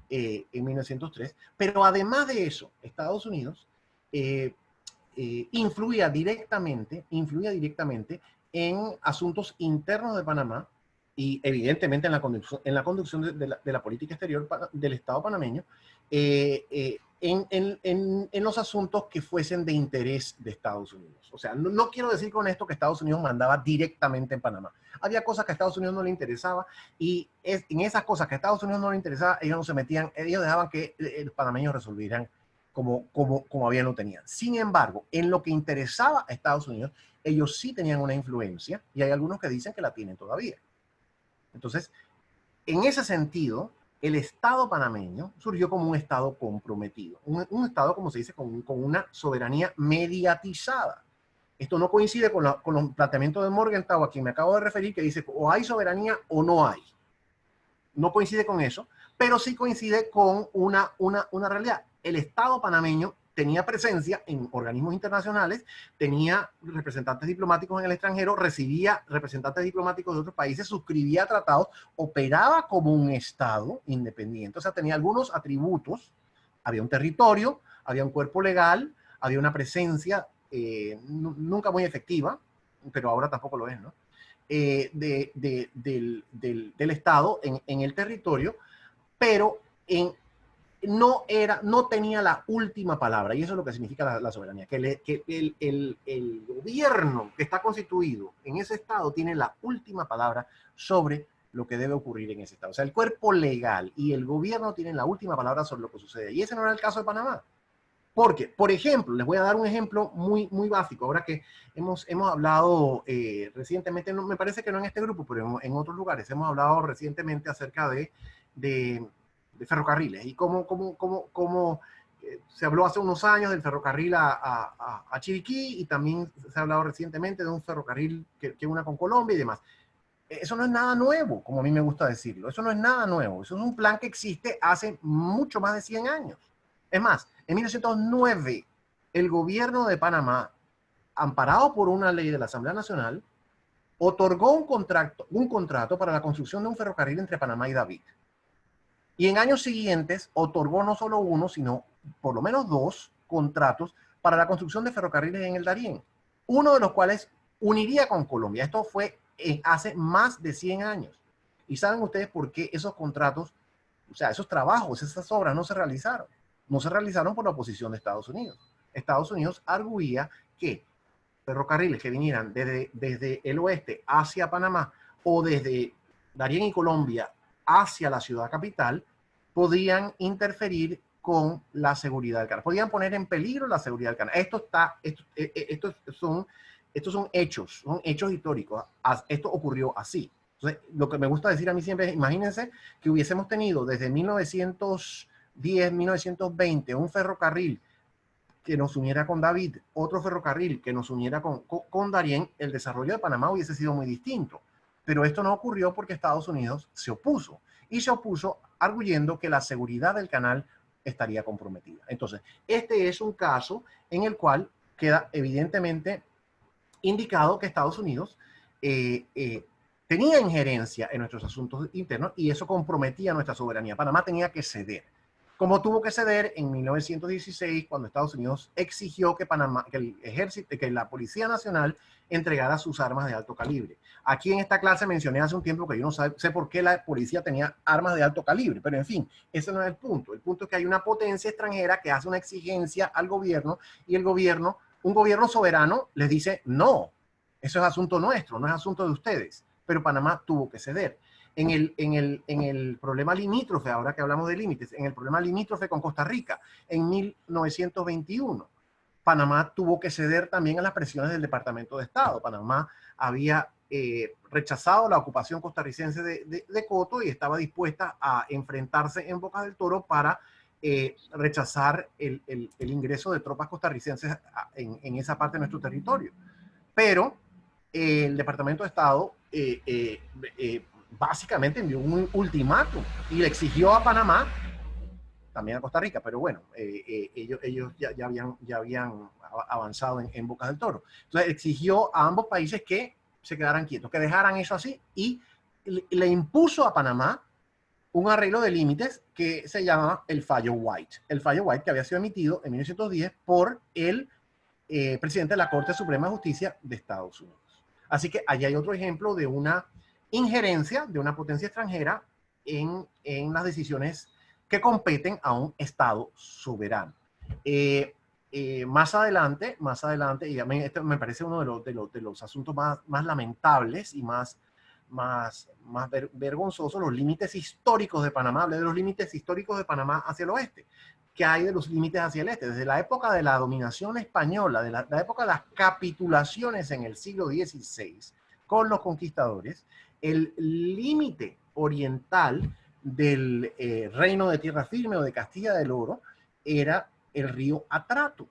en 1903, pero además de eso, Estados Unidos influía directamente en asuntos internos de Panamá y evidentemente en la conducción de la política exterior del Estado panameño, en los asuntos que fuesen de interés de Estados Unidos. O sea, no quiero decir con esto que Estados Unidos mandaba directamente en Panamá. Había cosas que a Estados Unidos no le interesaba, y en esas cosas que a Estados Unidos no le interesaba, ellos no se metían, ellos dejaban que los panameños resolvieran como bien lo tenían. Sin embargo, en lo que interesaba a Estados Unidos, ellos sí tenían una influencia, y hay algunos que dicen que la tienen todavía. Entonces, en ese sentido, el Estado panameño surgió como un Estado comprometido, un Estado, como se dice, con una soberanía mediatizada. Esto no coincide con los planteamientos de Morgenthau, a quien me acabo de referir, que dice o hay soberanía o no hay. No coincide con eso, pero sí coincide con una realidad. El Estado panameño tenía presencia en organismos internacionales, tenía representantes diplomáticos en el extranjero, recibía representantes diplomáticos de otros países, suscribía tratados, operaba como un Estado independiente, o sea, tenía algunos atributos, había un territorio, había un cuerpo legal, había una presencia nunca muy efectiva, pero ahora tampoco lo es, ¿no? Del Estado en el territorio, pero no tenía la última palabra, y eso es lo que significa la soberanía, que el gobierno que está constituido en ese Estado tiene la última palabra sobre lo que debe ocurrir en ese Estado. O sea, el cuerpo legal y el gobierno tienen la última palabra sobre lo que sucede, y ese no era el caso de Panamá. Porque, por ejemplo, les voy a dar un ejemplo muy básico. Ahora que hemos hablado recientemente, no, me parece que no en este grupo, pero en otros lugares, hemos hablado recientemente acerca de ferrocarriles y cómo se habló hace unos años del ferrocarril a Chiriquí, y también se ha hablado recientemente de un ferrocarril que una con Colombia y demás. Eso no es nada nuevo, como a mí me gusta decirlo. Eso no es nada nuevo. Eso es un plan que existe hace mucho más de 100 años. Es más, en 1909, el gobierno de Panamá, amparado por una ley de la Asamblea Nacional, otorgó un contrato para la construcción de un ferrocarril entre Panamá y David. Y en años siguientes otorgó no solo uno, sino por lo menos 2 contratos para la construcción de ferrocarriles en el Darién, uno de los cuales uniría con Colombia. Esto fue hace más de 100 años. ¿Y saben ustedes por qué esos contratos, o sea, esos trabajos, esas obras no se realizaron? No se realizaron por la oposición de Estados Unidos. Estados Unidos arguía que ferrocarriles que vinieran desde el oeste hacia Panamá o desde Darién y Colombia hacia la ciudad capital podían interferir con la seguridad del canal. Podían poner en peligro la seguridad del canal. Estos son hechos históricos. Esto ocurrió así. Entonces, lo que me gusta decir a mí siempre es, imagínense que hubiésemos tenido desde 1910, 1920, un ferrocarril que nos uniera con David, otro ferrocarril que nos uniera con Darién, el desarrollo de Panamá hubiese sido muy distinto. Pero esto no ocurrió porque Estados Unidos se opuso. Y se opuso arguyendo que la seguridad del canal estaría comprometida. Entonces, este es un caso en el cual queda evidentemente indicado que Estados Unidos tenía injerencia en nuestros asuntos internos y eso comprometía nuestra soberanía. Panamá tenía que ceder. Como tuvo que ceder en 1916, cuando Estados Unidos exigió que el ejército, que la Policía Nacional entregara sus armas de alto calibre. Aquí en esta clase mencioné hace un tiempo que yo no sé por qué la policía tenía armas de alto calibre, pero en fin, ese no es el punto. El punto es que hay una potencia extranjera que hace una exigencia al gobierno y el gobierno, un gobierno soberano, les dice no, eso es asunto nuestro, no es asunto de ustedes. Pero Panamá tuvo que ceder. En el problema limítrofe, ahora que hablamos de límites, en el problema limítrofe con Costa Rica, en 1921, Panamá tuvo que ceder también a las presiones del Departamento de Estado. Panamá había rechazado la ocupación costarricense de Coto y estaba dispuesta a enfrentarse en Bocas del Toro para rechazar el ingreso de tropas costarricenses en esa parte de nuestro territorio. Pero el Departamento de Estado básicamente envió un ultimátum y le exigió a Panamá, también a Costa Rica, pero bueno, ellos ya habían avanzado en Bocas del Toro. Entonces exigió a ambos países que se quedaran quietos, que dejaran eso así, y le impuso a Panamá un arreglo de límites que se llama el Fallo White. El Fallo White que había sido emitido en 1910 por el presidente de la Corte Suprema de Justicia de Estados Unidos. Así que allí hay otro ejemplo de una injerencia de una potencia extranjera en las decisiones que competen a un Estado soberano. Más adelante, y a mí este me parece uno de los asuntos más lamentables y más vergonzosos, los límites históricos de Panamá. Hablé de los límites históricos de Panamá hacia el oeste. ¿Qué hay de los límites hacia el este? Desde la época de la dominación española, de la época de las capitulaciones en el siglo XVI con los conquistadores, el límite oriental del reino de Tierra Firme o de Castilla del Oro era el río Atrato.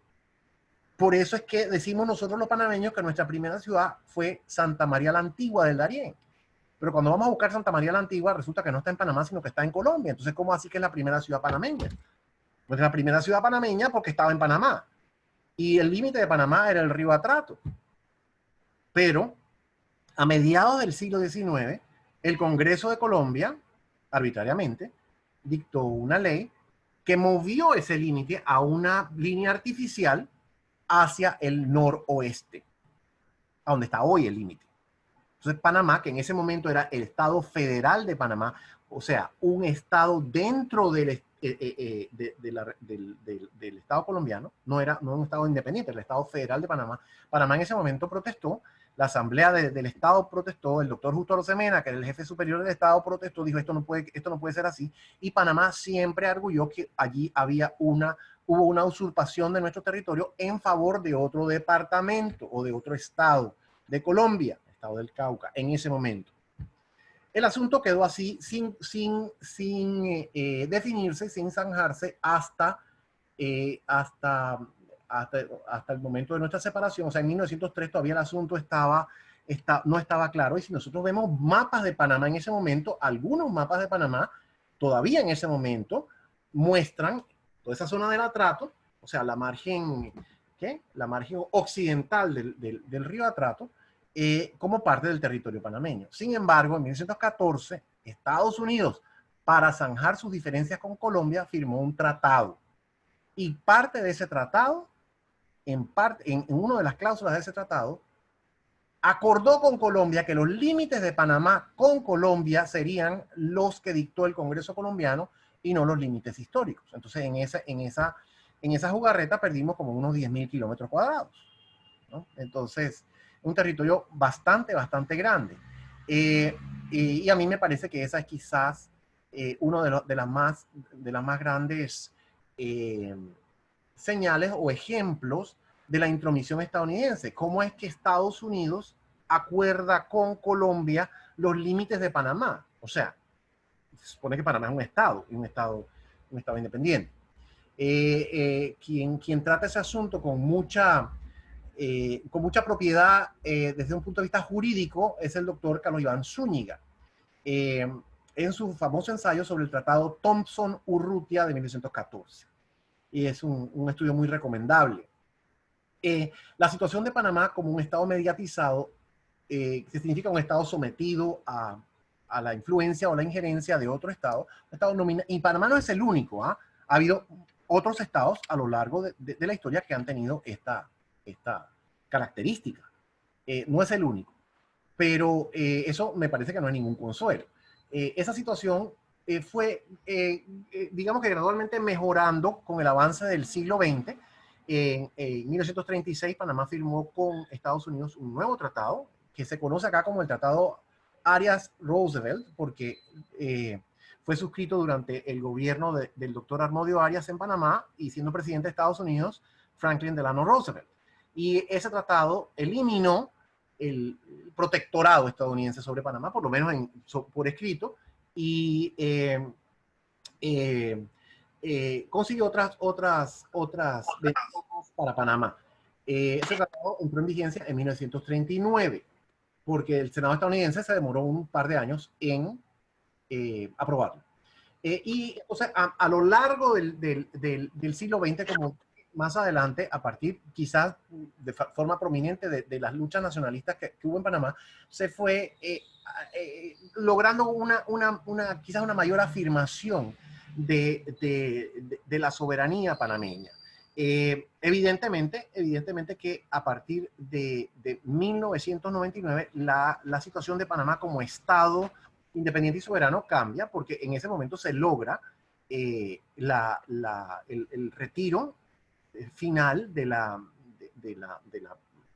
Por eso es que decimos nosotros los panameños que nuestra primera ciudad fue Santa María la Antigua del Darién. Pero cuando vamos a buscar Santa María la Antigua, resulta que no está en Panamá, sino que está en Colombia. Entonces, ¿cómo así que es la primera ciudad panameña? Pues la primera ciudad panameña porque estaba en Panamá. Y el límite de Panamá era el río Atrato. Pero a mediados del siglo XIX, el Congreso de Colombia, arbitrariamente, dictó una ley que movió ese límite a una línea artificial hacia el noroeste, a donde está hoy el límite. Entonces Panamá, que en ese momento era el Estado Federal de Panamá, o sea, un estado dentro del Estado colombiano, no era un estado independiente, era el Estado Federal de Panamá. Panamá en ese momento protestó, la Asamblea del Estado protestó, el doctor Justo Arosemena, que era el jefe superior del Estado, protestó, dijo esto no puede ser así, y Panamá siempre arguyó que allí había una hubo una usurpación de nuestro territorio en favor de otro departamento o de otro estado de Colombia, estado del Cauca, en ese momento. El asunto quedó así sin definirse, sin zanjarse hasta el momento de nuestra separación. O sea, en 1903 todavía el asunto no estaba claro. Y si nosotros vemos mapas de Panamá en ese momento, algunos mapas de Panamá todavía en ese momento muestran toda esa zona del Atrato, o sea, la margen occidental del río Atrato, como parte del territorio panameño. Sin embargo, en 1914, Estados Unidos, para zanjar sus diferencias con Colombia, firmó un tratado. Y parte de ese tratado, en una de las cláusulas de ese tratado, acordó con Colombia que los límites de Panamá con Colombia serían los que dictó el Congreso colombiano y no los límites históricos. Entonces, en esa jugarreta perdimos como unos 10.000 kilómetros cuadrados, ¿no? Entonces, un territorio bastante grande. Y a mí me parece que esa es quizás una de las más grandes señales o ejemplos de la intromisión estadounidense. ¿Cómo es que Estados Unidos acuerda con Colombia los límites de Panamá? O sea, se supone que Panamá es un estado independiente. Quien trata ese asunto con mucha propiedad desde un punto de vista jurídico es el doctor Carlos Iván Zúñiga, en su famoso ensayo sobre el tratado Thompson-Urrutia de 1914. Y es un estudio muy recomendable. La situación de Panamá como un estado mediatizado, que significa un estado sometido a la influencia o la injerencia de otro estado, y Panamá no es el único, ¿ah? Ha habido otros estados a lo largo de la historia que han tenido esta característica. No es el único, pero eso me parece que no es ningún consuelo. Esa situación fue, digamos que gradualmente mejorando con el avance del siglo XX. En 1936 Panamá firmó con Estados Unidos un nuevo tratado que se conoce acá como el Tratado Arias-Roosevelt, porque fue suscrito durante el gobierno del doctor Harmodio Arias en Panamá y siendo presidente de Estados Unidos Franklin Delano Roosevelt. Y ese tratado eliminó el protectorado estadounidense sobre Panamá, por lo menos por escrito, y consiguió otras ventajas para Panamá. Ese tratado entró en vigencia en 1939, porque el Senado estadounidense se demoró un par de años en aprobarlo. Y o sea, a lo largo del siglo XX, como más adelante, a partir quizás de forma prominente de las luchas nacionalistas que hubo en Panamá, se fue logrando quizás una mayor afirmación de la soberanía panameña. Evidentemente que a partir de 1999 la situación de Panamá como Estado independiente y soberano cambia, porque en ese momento se logra el retiro final de la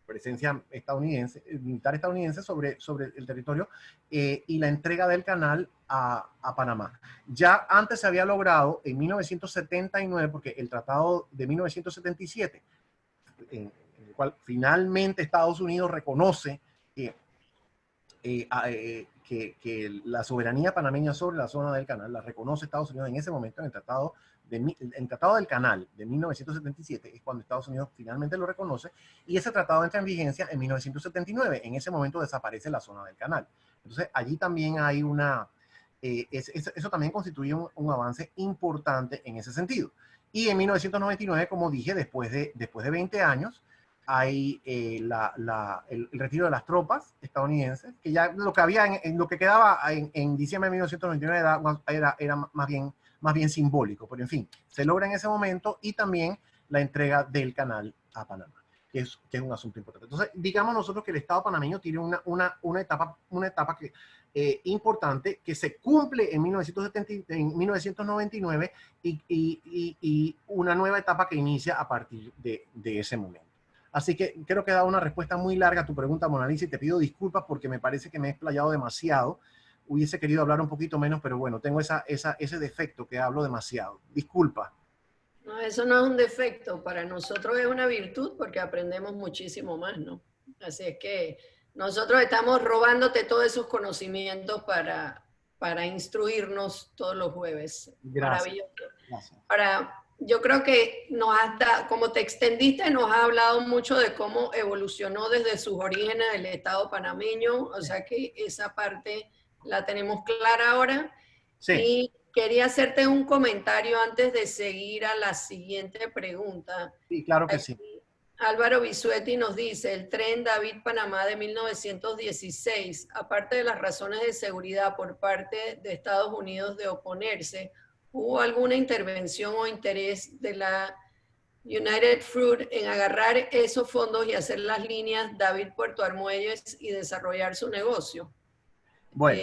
presencia estadounidense, militar estadounidense sobre el territorio y la entrega del canal a Panamá. Ya antes se había logrado en 1979, porque el tratado de 1977, en el cual finalmente Estados Unidos reconoce que la soberanía panameña sobre la zona del canal la reconoce Estados Unidos en ese momento en el Tratado del Canal de 1977, es cuando Estados Unidos finalmente lo reconoce, y ese tratado entra en vigencia en 1979. En ese momento desaparece la zona del canal. Entonces allí también hay eso también constituye un avance importante en ese sentido. Y en 1999, como dije, después de 20 años, hay el retiro de las tropas estadounidenses, que ya lo que había lo que quedaba en diciembre de 1999 era más bien simbólico, pero en fin, se logra en ese momento, y también la entrega del canal a Panamá, que es un asunto importante. Entonces, digamos nosotros que el Estado panameño tiene una etapa importante que se cumple en 1999 y una nueva etapa que inicia a partir de ese momento. Así que creo que he dado una respuesta muy larga a tu pregunta, Mona Lisa, y te pido disculpas porque me parece que me he explayado demasiado. Hubiese querido hablar un poquito menos, pero bueno, tengo ese defecto que hablo demasiado. Disculpa. No, eso no es un defecto, para nosotros es una virtud porque aprendemos muchísimo más, ¿no? Así es que nosotros estamos robándote todos esos conocimientos para instruirnos todos los jueves. Gracias. Maravilloso. Gracias. Ahora, yo creo que nos has dado, como te extendiste, nos has hablado mucho de cómo evolucionó desde sus orígenes el Estado panameño, o sea que esa parte la tenemos clara ahora. Sí. Y quería hacerte un comentario antes de seguir a la siguiente pregunta. Sí, claro que sí. Álvaro Bisuetti nos dice, el tren David-Panamá de 1916, aparte de las razones de seguridad por parte de Estados Unidos de oponerse, ¿hubo alguna intervención o interés de la United Fruit en agarrar esos fondos y hacer las líneas David-Puerto Armuelles y desarrollar su negocio? Bueno.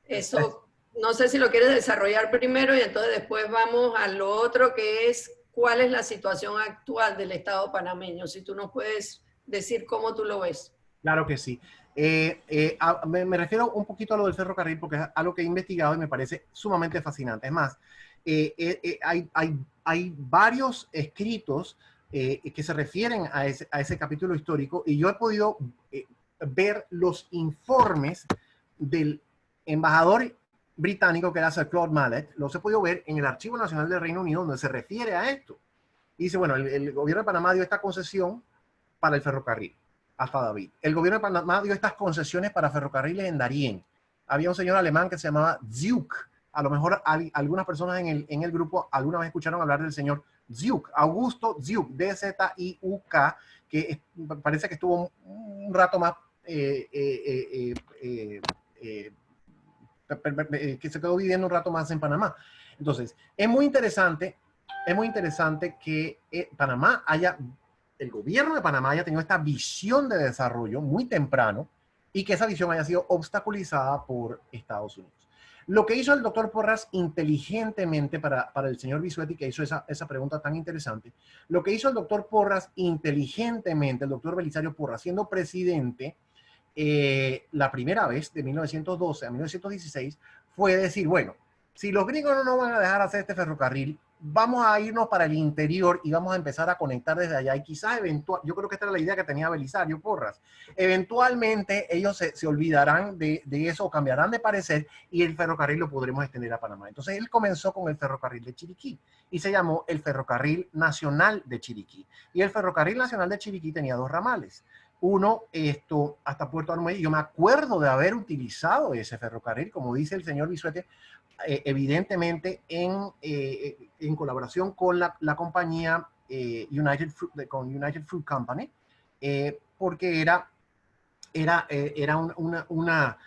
Eso, no sé si lo quieres desarrollar primero y entonces después vamos a lo otro que es cuál es la situación actual del Estado panameño. Si tú nos puedes decir cómo tú lo ves. Claro que sí. Me refiero un poquito a lo del ferrocarril porque es algo que he investigado y me parece sumamente fascinante. Es más, hay varios escritos que se refieren a ese capítulo histórico y yo he podido ver los informes del embajador británico que era Sir Claude Mallet, los he podido ver en el Archivo Nacional del Reino Unido donde se refiere a esto. Y dice, bueno, el gobierno de Panamá dio esta concesión para el ferrocarril hasta David. El gobierno de Panamá dio estas concesiones para ferrocarriles en Darién. Había un señor alemán que se llamaba Ziuk. A lo mejor algunas personas en el grupo alguna vez escucharon hablar del señor Ziuk, Augusto Ziuk, D-Z-I-U-K, que parece que estuvo un rato más que se quedó viviendo un rato más en Panamá. Entonces, es muy interesante que el gobierno de Panamá haya tenido esta visión de desarrollo muy temprano y que esa visión haya sido obstaculizada por Estados Unidos. Lo que hizo el doctor Porras inteligentemente para el señor Bisuetti, que hizo esa pregunta tan interesante, lo que hizo el doctor Porras inteligentemente, el doctor Belisario Porras, siendo presidente, la primera vez, de 1912 a 1916, fue decir, bueno, si los gringos no nos van a dejar hacer este ferrocarril, vamos a irnos para el interior y vamos a empezar a conectar desde allá. Y quizás yo creo que esta era la idea que tenía Belisario Porras. Eventualmente ellos se olvidarán de eso o cambiarán de parecer y el ferrocarril lo podremos extender a Panamá. Entonces él comenzó con el ferrocarril de Chiriquí y se llamó el Ferrocarril Nacional de Chiriquí. Y el Ferrocarril Nacional de Chiriquí tenía dos ramales. Uno, hasta Puerto Armuelles. Yo me acuerdo de haber utilizado ese ferrocarril, como dice el señor Bisuetti, evidentemente en colaboración con la compañía United Fruit Company, porque era una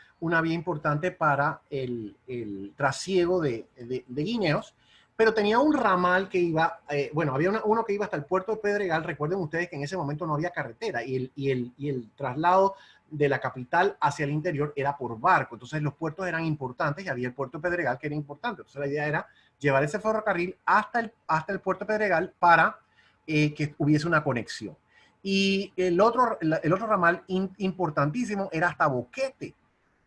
vía importante para el trasiego de guineos, pero tenía un ramal que iba, había uno que iba hasta el puerto de Pedregal. Recuerden ustedes que en ese momento no había carretera y el traslado de la capital hacia el interior era por barco. Entonces los puertos eran importantes y había el puerto de Pedregal que era importante. Entonces la idea era llevar ese ferrocarril hasta el puerto de Pedregal para que hubiese una conexión. Y el otro ramal importantísimo era hasta Boquete,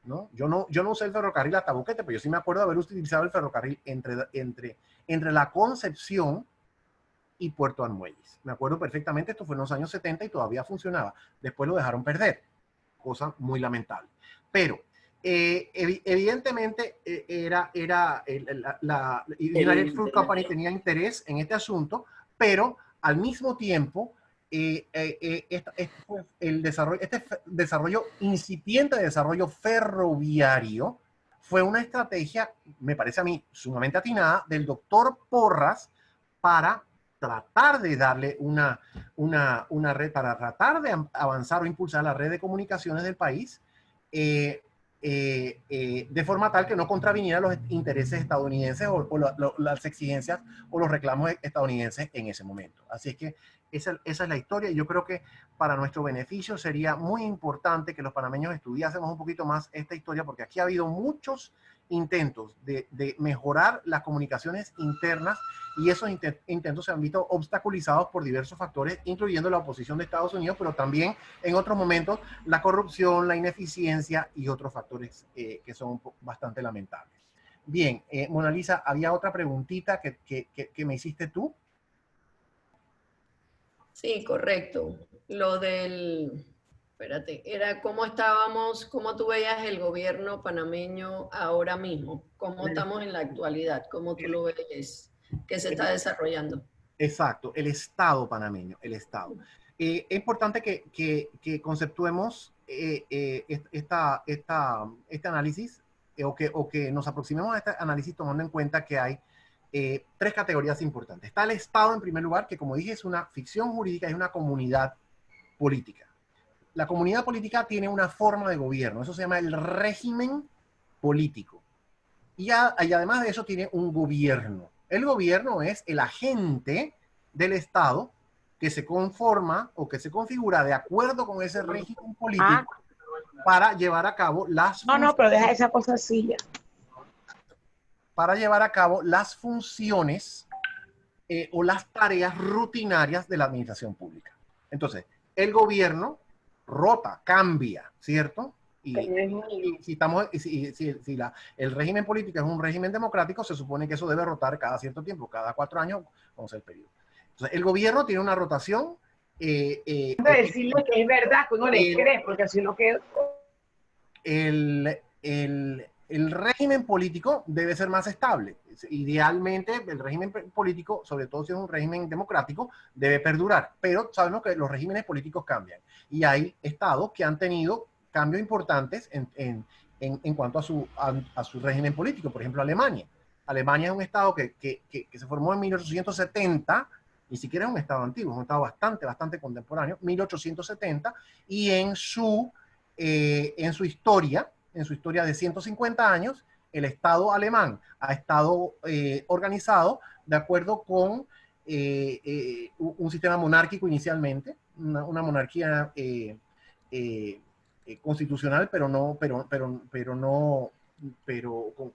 ¿no? Yo no usé el ferrocarril hasta Boquete, pero yo sí me acuerdo de haber utilizado el ferrocarril entre la Concepción y Puerto Armuelles. Me acuerdo perfectamente, esto fue en los años 70 y todavía funcionaba. Después lo dejaron perder, cosa muy lamentable. Pero evidentemente la United Fruit Company tenía interés en este asunto, pero al mismo tiempo este desarrollo incipiente de desarrollo ferroviario fue una estrategia, me parece a mí, sumamente atinada del doctor Porras para tratar de darle una red, para tratar de avanzar o impulsar la red de comunicaciones del país de forma tal que no contraviniera los intereses estadounidenses o las exigencias o los reclamos estadounidenses en ese momento. Así es que esa es la historia y yo creo que para nuestro beneficio sería muy importante que los panameños estudiásemos un poquito más esta historia, porque aquí ha habido muchos intentos de mejorar las comunicaciones internas y esos intentos se han visto obstaculizados por diversos factores, incluyendo la oposición de Estados Unidos, pero también en otros momentos la corrupción, la ineficiencia y otros factores que son bastante lamentables. Bien, Mona Lisa, había otra preguntita que me hiciste tú. Sí, correcto. Lo del, espérate, era cómo estábamos, cómo tú veías el gobierno panameño ahora mismo, cómo estamos en la actualidad, cómo tú El- lo ves que se está el- desarrollando. exacto, el Estado panameño, el Estado. Es importante que conceptuemos este análisis o que nos aproximemos a este análisis tomando en cuenta que hay tres categorías importantes. Está el Estado en primer lugar, que como dije es una ficción jurídica, es una comunidad política. La comunidad política tiene una forma de gobierno, eso se llama el régimen político. Y además de eso tiene un gobierno. El gobierno es el agente del Estado que se conforma o que se configura de acuerdo con ese régimen Ah, político para llevar a cabo no, pero deja esa cosa así ya. para llevar a cabo las funciones o las tareas rutinarias de la administración pública. Entonces, el gobierno rota, cambia, ¿cierto? Y si, estamos, si el régimen político es un régimen democrático, se supone que eso debe rotar cada cierto tiempo, cada 4 años, vamos a el periodo. Entonces, el gobierno tiene una rotación. Decirle que es verdad, que uno le cree, porque así no queda. El régimen político debe ser más estable. Idealmente, el régimen político, sobre todo si es un régimen democrático, debe perdurar. Pero sabemos que los regímenes políticos cambian. Y hay estados que han tenido cambios importantes en cuanto a su régimen político. Por ejemplo, Alemania. Alemania es un estado que se formó en 1870, ni siquiera es un estado antiguo, es un estado bastante contemporáneo, 1870, y en su historia de 150 años, el Estado alemán ha estado organizado de acuerdo con un sistema monárquico inicialmente, una monarquía constitucional, pero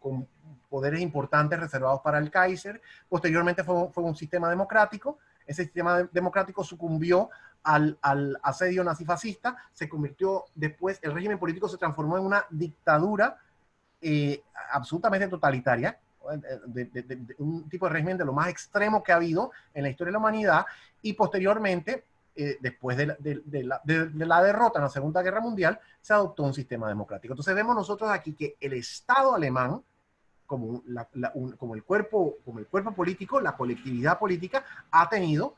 con poderes importantes reservados para el Kaiser. Posteriormente fue un sistema democrático. Ese sistema democrático sucumbió al asedio nazifascista, se convirtió después, el régimen político se transformó en una dictadura absolutamente totalitaria, un tipo de régimen de lo más extremo que ha habido en la historia de la humanidad, y posteriormente, después de la derrota en la Segunda Guerra Mundial, se adoptó un sistema democrático. Entonces vemos nosotros aquí que el Estado alemán, como el cuerpo político, la colectividad política, ha tenido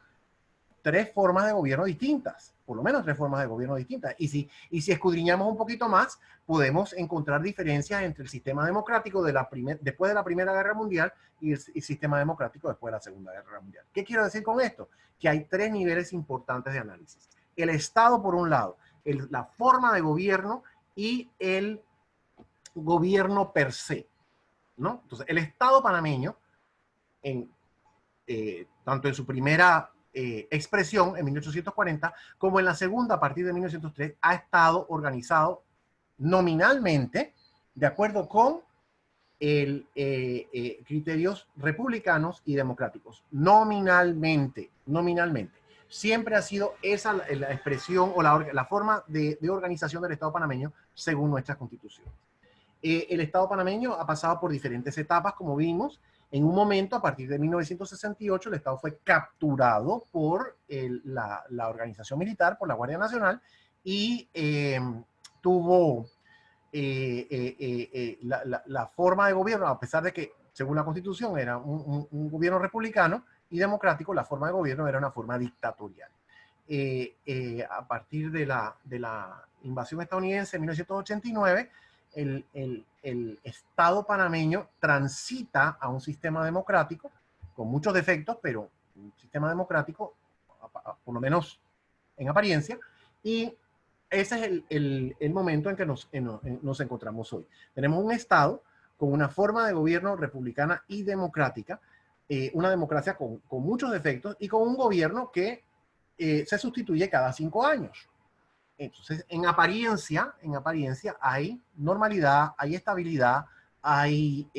tres formas de gobierno distintas, por lo menos tres formas de gobierno distintas. Y si escudriñamos un poquito más, podemos encontrar diferencias entre el sistema democrático después de la Primera Guerra Mundial y el sistema democrático después de la Segunda Guerra Mundial. ¿Qué quiero decir con esto? Que hay tres niveles importantes de análisis. El Estado, por un lado, la forma de gobierno y el gobierno per se, ¿no? Entonces, el Estado panameño, tanto en su primera expresión en 1840, como en la segunda a partir de 1903, ha estado organizado nominalmente de acuerdo con criterios republicanos y democráticos. Nominalmente. Siempre ha sido esa la expresión o la forma de organización del Estado panameño según nuestra Constitución. El Estado panameño ha pasado por diferentes etapas, como vimos. En un momento, a partir de 1968, el Estado fue capturado por la organización militar, por la Guardia Nacional, y tuvo la forma de gobierno, a pesar de que, según la Constitución, era un gobierno republicano y democrático, la forma de gobierno era una forma dictatorial. A partir de la invasión estadounidense en 1989, el Estado panameño transita a un sistema democrático con muchos defectos, pero un sistema democrático, por lo menos en apariencia, y ese es el momento en que nos encontramos hoy. Tenemos un Estado con una forma de gobierno republicana y democrática, una democracia con muchos defectos y con un gobierno que se sustituye cada 5 años. Entonces, en apariencia hay normalidad, hay estabilidad, hay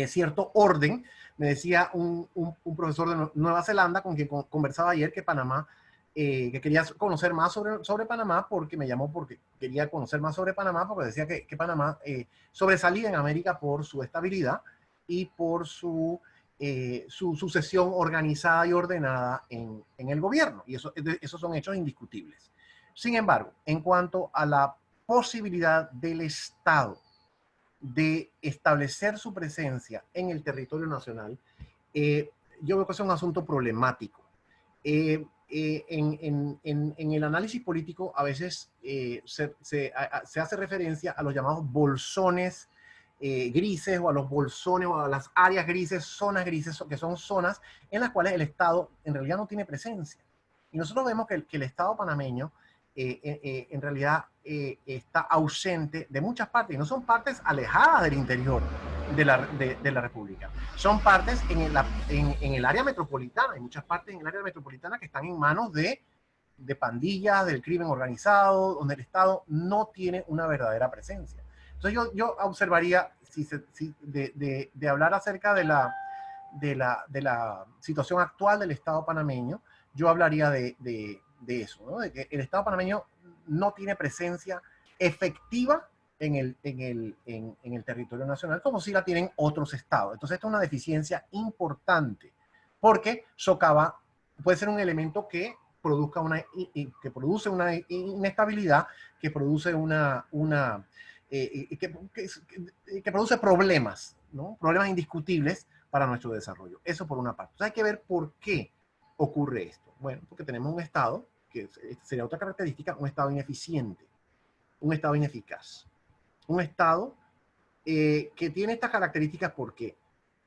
cierto orden. Me decía un profesor de Nueva Zelanda con quien conversaba ayer que Panamá, que quería conocer más sobre Panamá porque quería conocer más sobre Panamá porque decía que Panamá sobresalía en América por su estabilidad y por su su sucesión organizada y ordenada en el gobierno. Y esos son hechos indiscutibles. Sin embargo, en cuanto a la posibilidad del Estado de establecer su presencia en el territorio nacional, yo veo que es un asunto problemático. En el análisis político a veces se hace referencia a los llamados bolsones grises, o a los bolsones, o a las áreas grises, zonas grises, que son zonas en las cuales el Estado en realidad no tiene presencia. Y nosotros vemos que el Estado panameño en realidad está ausente de muchas partes, y no son partes alejadas del interior de la República. Son partes en el área metropolitana. Hay muchas partes en el área metropolitana que están en manos de pandillas, del crimen organizado, donde el Estado no tiene una verdadera presencia. Entonces yo observaría, de hablar acerca de la situación actual del Estado panameño, yo hablaría de eso, ¿no? De que el Estado panameño no tiene presencia efectiva en el territorio nacional, como si la tienen otros estados. Entonces, esto es una deficiencia importante, porque socava puede ser un elemento que produzca que produce una inestabilidad, que produce que produce problemas, ¿no? Problemas indiscutibles para nuestro desarrollo. Eso por una parte. Entonces, hay que ver por qué ocurre esto. Bueno, porque tenemos un Estado, que sería otra característica, un Estado ineficiente, un Estado ineficaz. Un Estado que tiene estas características porque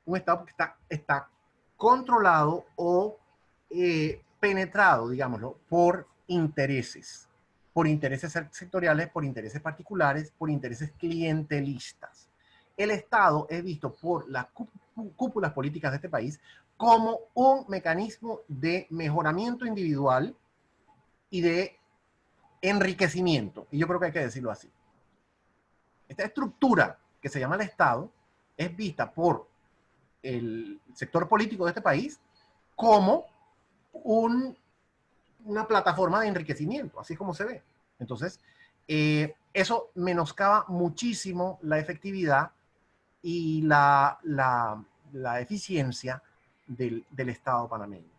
un Estado que está controlado o penetrado, digámoslo, por intereses sectoriales, por intereses particulares, por intereses clientelistas. El Estado es visto por las cúpulas políticas de este país como un mecanismo de mejoramiento individual y de enriquecimiento. Y yo creo que hay que decirlo así. Esta estructura que se llama el Estado es vista por el sector político de este país como una plataforma de enriquecimiento, así es como se ve. Entonces, eso menoscaba muchísimo la efectividad y la eficiencia del Estado panameño.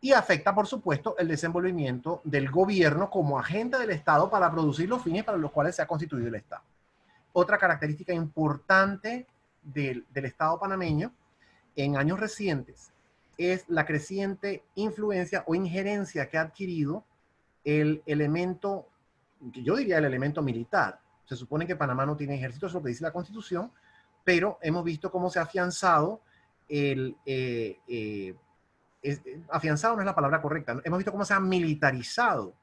Y afecta, por supuesto, el desenvolvimiento del gobierno como agente del Estado para producir los fines para los cuales se ha constituido el Estado. Otra característica importante del Estado panameño en años recientes es la creciente influencia o injerencia que ha adquirido el elemento, que yo diría el elemento militar. Se supone que Panamá no tiene ejército, eso es lo que dice la Constitución, pero hemos visto cómo se ha afianzado afianzado no es la palabra correcta, hemos visto cómo se han militarizado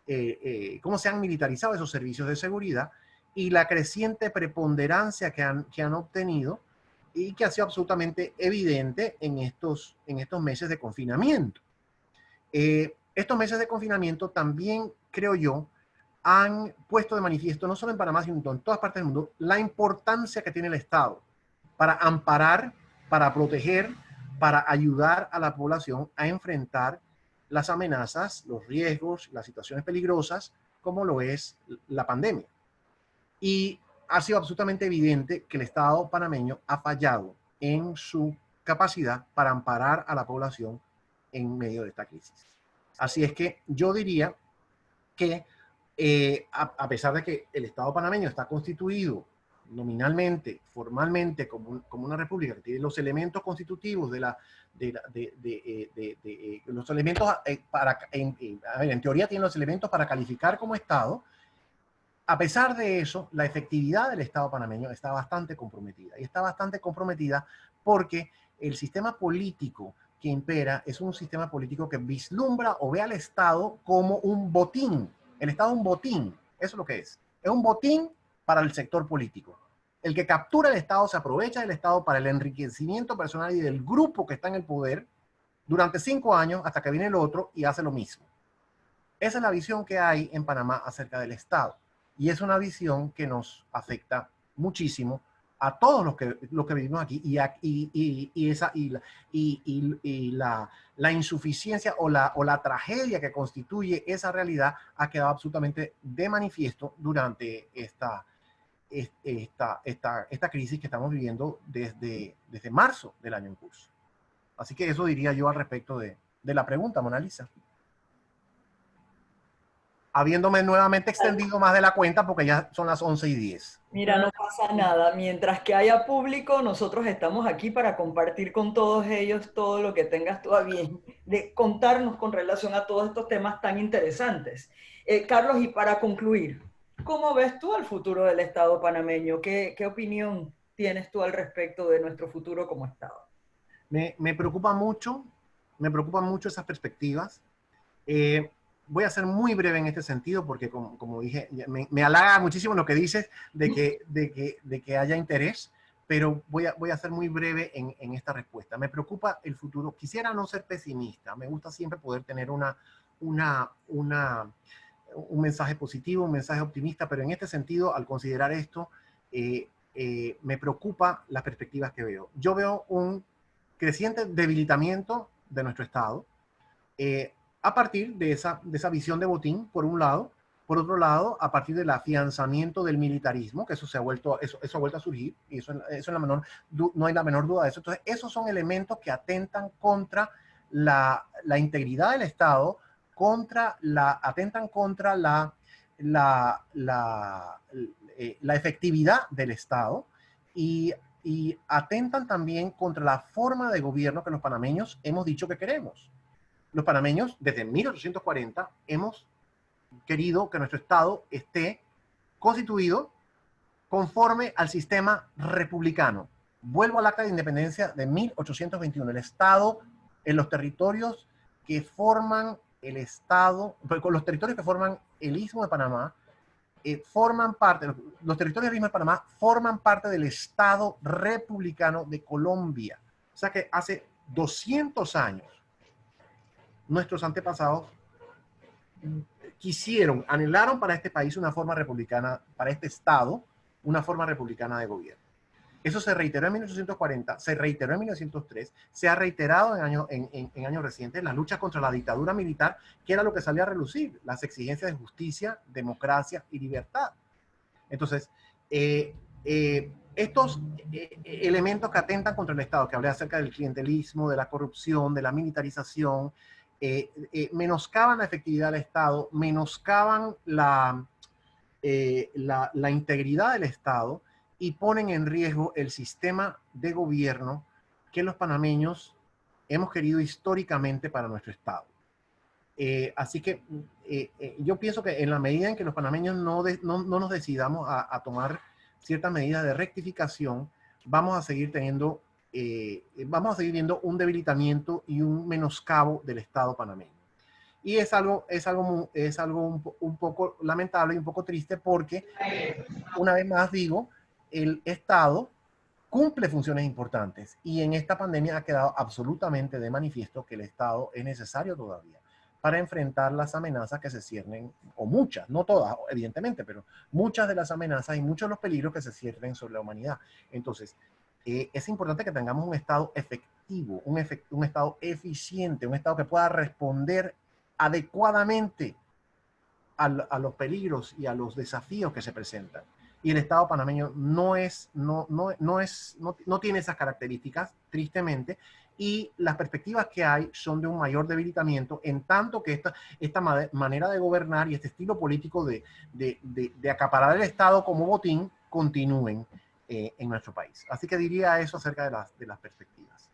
esos servicios de seguridad, y la creciente preponderancia que han obtenido, y que ha sido absolutamente evidente en estos meses de confinamiento. Estos meses de confinamiento también, creo yo, han puesto de manifiesto, no solo en Panamá, sino en todas partes del mundo, la importancia que tiene el Estado para amparar, para proteger, para ayudar a la población a enfrentar las amenazas, los riesgos, las situaciones peligrosas, como lo es la pandemia. Y ha sido absolutamente evidente que el Estado panameño ha fallado en su capacidad para amparar a la población en medio de esta crisis. Así es que yo diría que a pesar de que el Estado panameño está constituido nominalmente, formalmente, como una república que tiene los elementos constitutivos los elementos en teoría tiene los elementos para calificar como Estado. A pesar de eso, la efectividad del Estado panameño está bastante comprometida. Y está bastante comprometida porque el sistema político que impera es un sistema político que vislumbra o ve al Estado como un botín. El Estado es un botín. Eso es lo que es. Es un botín para el sector político. El que captura el Estado se aprovecha del Estado para el enriquecimiento personal y del grupo que está en el poder durante 5 años hasta que viene el otro y hace lo mismo. Esa es la visión que hay en Panamá acerca del Estado. Y es una visión que nos afecta muchísimo a todos los que vivimos aquí, y la insuficiencia o la tragedia que constituye esa realidad ha quedado absolutamente de manifiesto durante esta crisis que estamos viviendo desde marzo del año en curso. Así que eso diría yo al respecto de la pregunta, Mona Lisa. Habiéndome nuevamente extendido más de la cuenta porque ya son las 11:10. Mira, no pasa nada. Mientras que haya público, nosotros estamos aquí para compartir con todos ellos todo lo que tengas tú a bien de contarnos con relación a todos estos temas tan interesantes. Carlos, y para concluir, ¿cómo ves tú el futuro del Estado panameño? ¿Qué opinión tienes tú al respecto de nuestro futuro como Estado? Me preocupan mucho esas perspectivas. Voy a ser muy breve en este sentido porque, como dije, me halaga muchísimo lo que dices de que haya interés, pero voy a ser muy breve en esta respuesta. Me preocupa el futuro. Quisiera no ser pesimista. Me gusta siempre poder tener un mensaje positivo, un mensaje optimista, pero en este sentido, al considerar esto, me preocupa las perspectivas que veo. Yo veo un creciente debilitamiento de nuestro Estado, a partir de esa visión de botín, por un lado. Por otro lado, a partir del afianzamiento del militarismo, que eso ha vuelto a surgir, y no hay la menor duda de eso. Entonces, esos son elementos que atentan contra la integridad del Estado, atentan contra la efectividad del Estado y atentan también contra la forma de gobierno que los panameños hemos dicho que queremos. Los panameños, desde 1840, hemos querido que nuestro Estado esté constituido conforme al sistema republicano. Vuelvo al Acta de Independencia de 1821. El Estado en los territorios que forman el Estado, con los territorios que forman el Istmo de Panamá, los territorios del Istmo de Panamá forman parte del Estado republicano de Colombia. O sea que hace 200 años, nuestros antepasados anhelaron para este país una forma republicana, para este Estado, una forma republicana de gobierno. Eso se reiteró en 1840, se reiteró en 1903, se ha reiterado en años recientes, las luchas contra la dictadura militar, que era lo que salía a relucir, las exigencias de justicia, democracia y libertad. Entonces, estos elementos que atentan contra el Estado, que hablé acerca del clientelismo, de la corrupción, de la militarización, menoscaban la efectividad del Estado, menoscaban la integridad del Estado y ponen en riesgo el sistema de gobierno que los panameños hemos querido históricamente para nuestro Estado. Así que yo pienso que en la medida en que los panameños no nos decidamos a tomar ciertas medidas de rectificación, vamos a seguir viendo un debilitamiento y un menoscabo del Estado panameño. Y es algo un poco lamentable y un poco triste porque, una vez más digo, el Estado cumple funciones importantes y en esta pandemia ha quedado absolutamente de manifiesto que el Estado es necesario todavía para enfrentar las amenazas que se ciernen, o muchas, no todas, evidentemente, pero muchas de las amenazas y muchos de los peligros que se ciernen sobre la humanidad. Entonces, es importante que tengamos un Estado efectivo, un Estado eficiente, un Estado que pueda responder adecuadamente a los peligros y a los desafíos que se presentan. Y el Estado panameño no tiene esas características, tristemente, y las perspectivas que hay son de un mayor debilitamiento, en tanto que esta manera de gobernar y este estilo político de acaparar el Estado como botín continúen en nuestro país. Así que diría eso acerca de las perspectivas.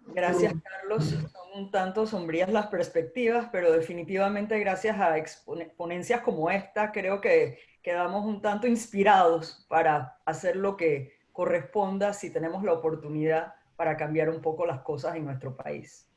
Gracias, Carlos. Son un tanto sombrías las perspectivas, pero definitivamente gracias a ponencias como esta, creo que quedamos un tanto inspirados para hacer lo que corresponda si tenemos la oportunidad para cambiar un poco las cosas en nuestro país.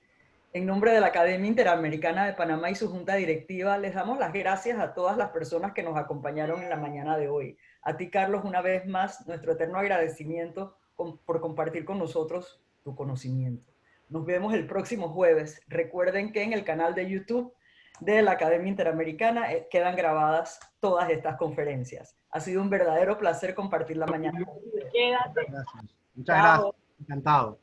En nombre de la Academia Interamericana de Panamá y su junta directiva, les damos las gracias a todas las personas que nos acompañaron en la mañana de hoy. A ti, Carlos, una vez más, nuestro eterno agradecimiento por compartir con nosotros tu conocimiento. Nos vemos el próximo jueves. Recuerden que en el canal de YouTube de la Academia Interamericana quedan grabadas todas estas conferencias. Ha sido un verdadero placer compartir la mañana. Quédate. Muchas gracias. Encantado.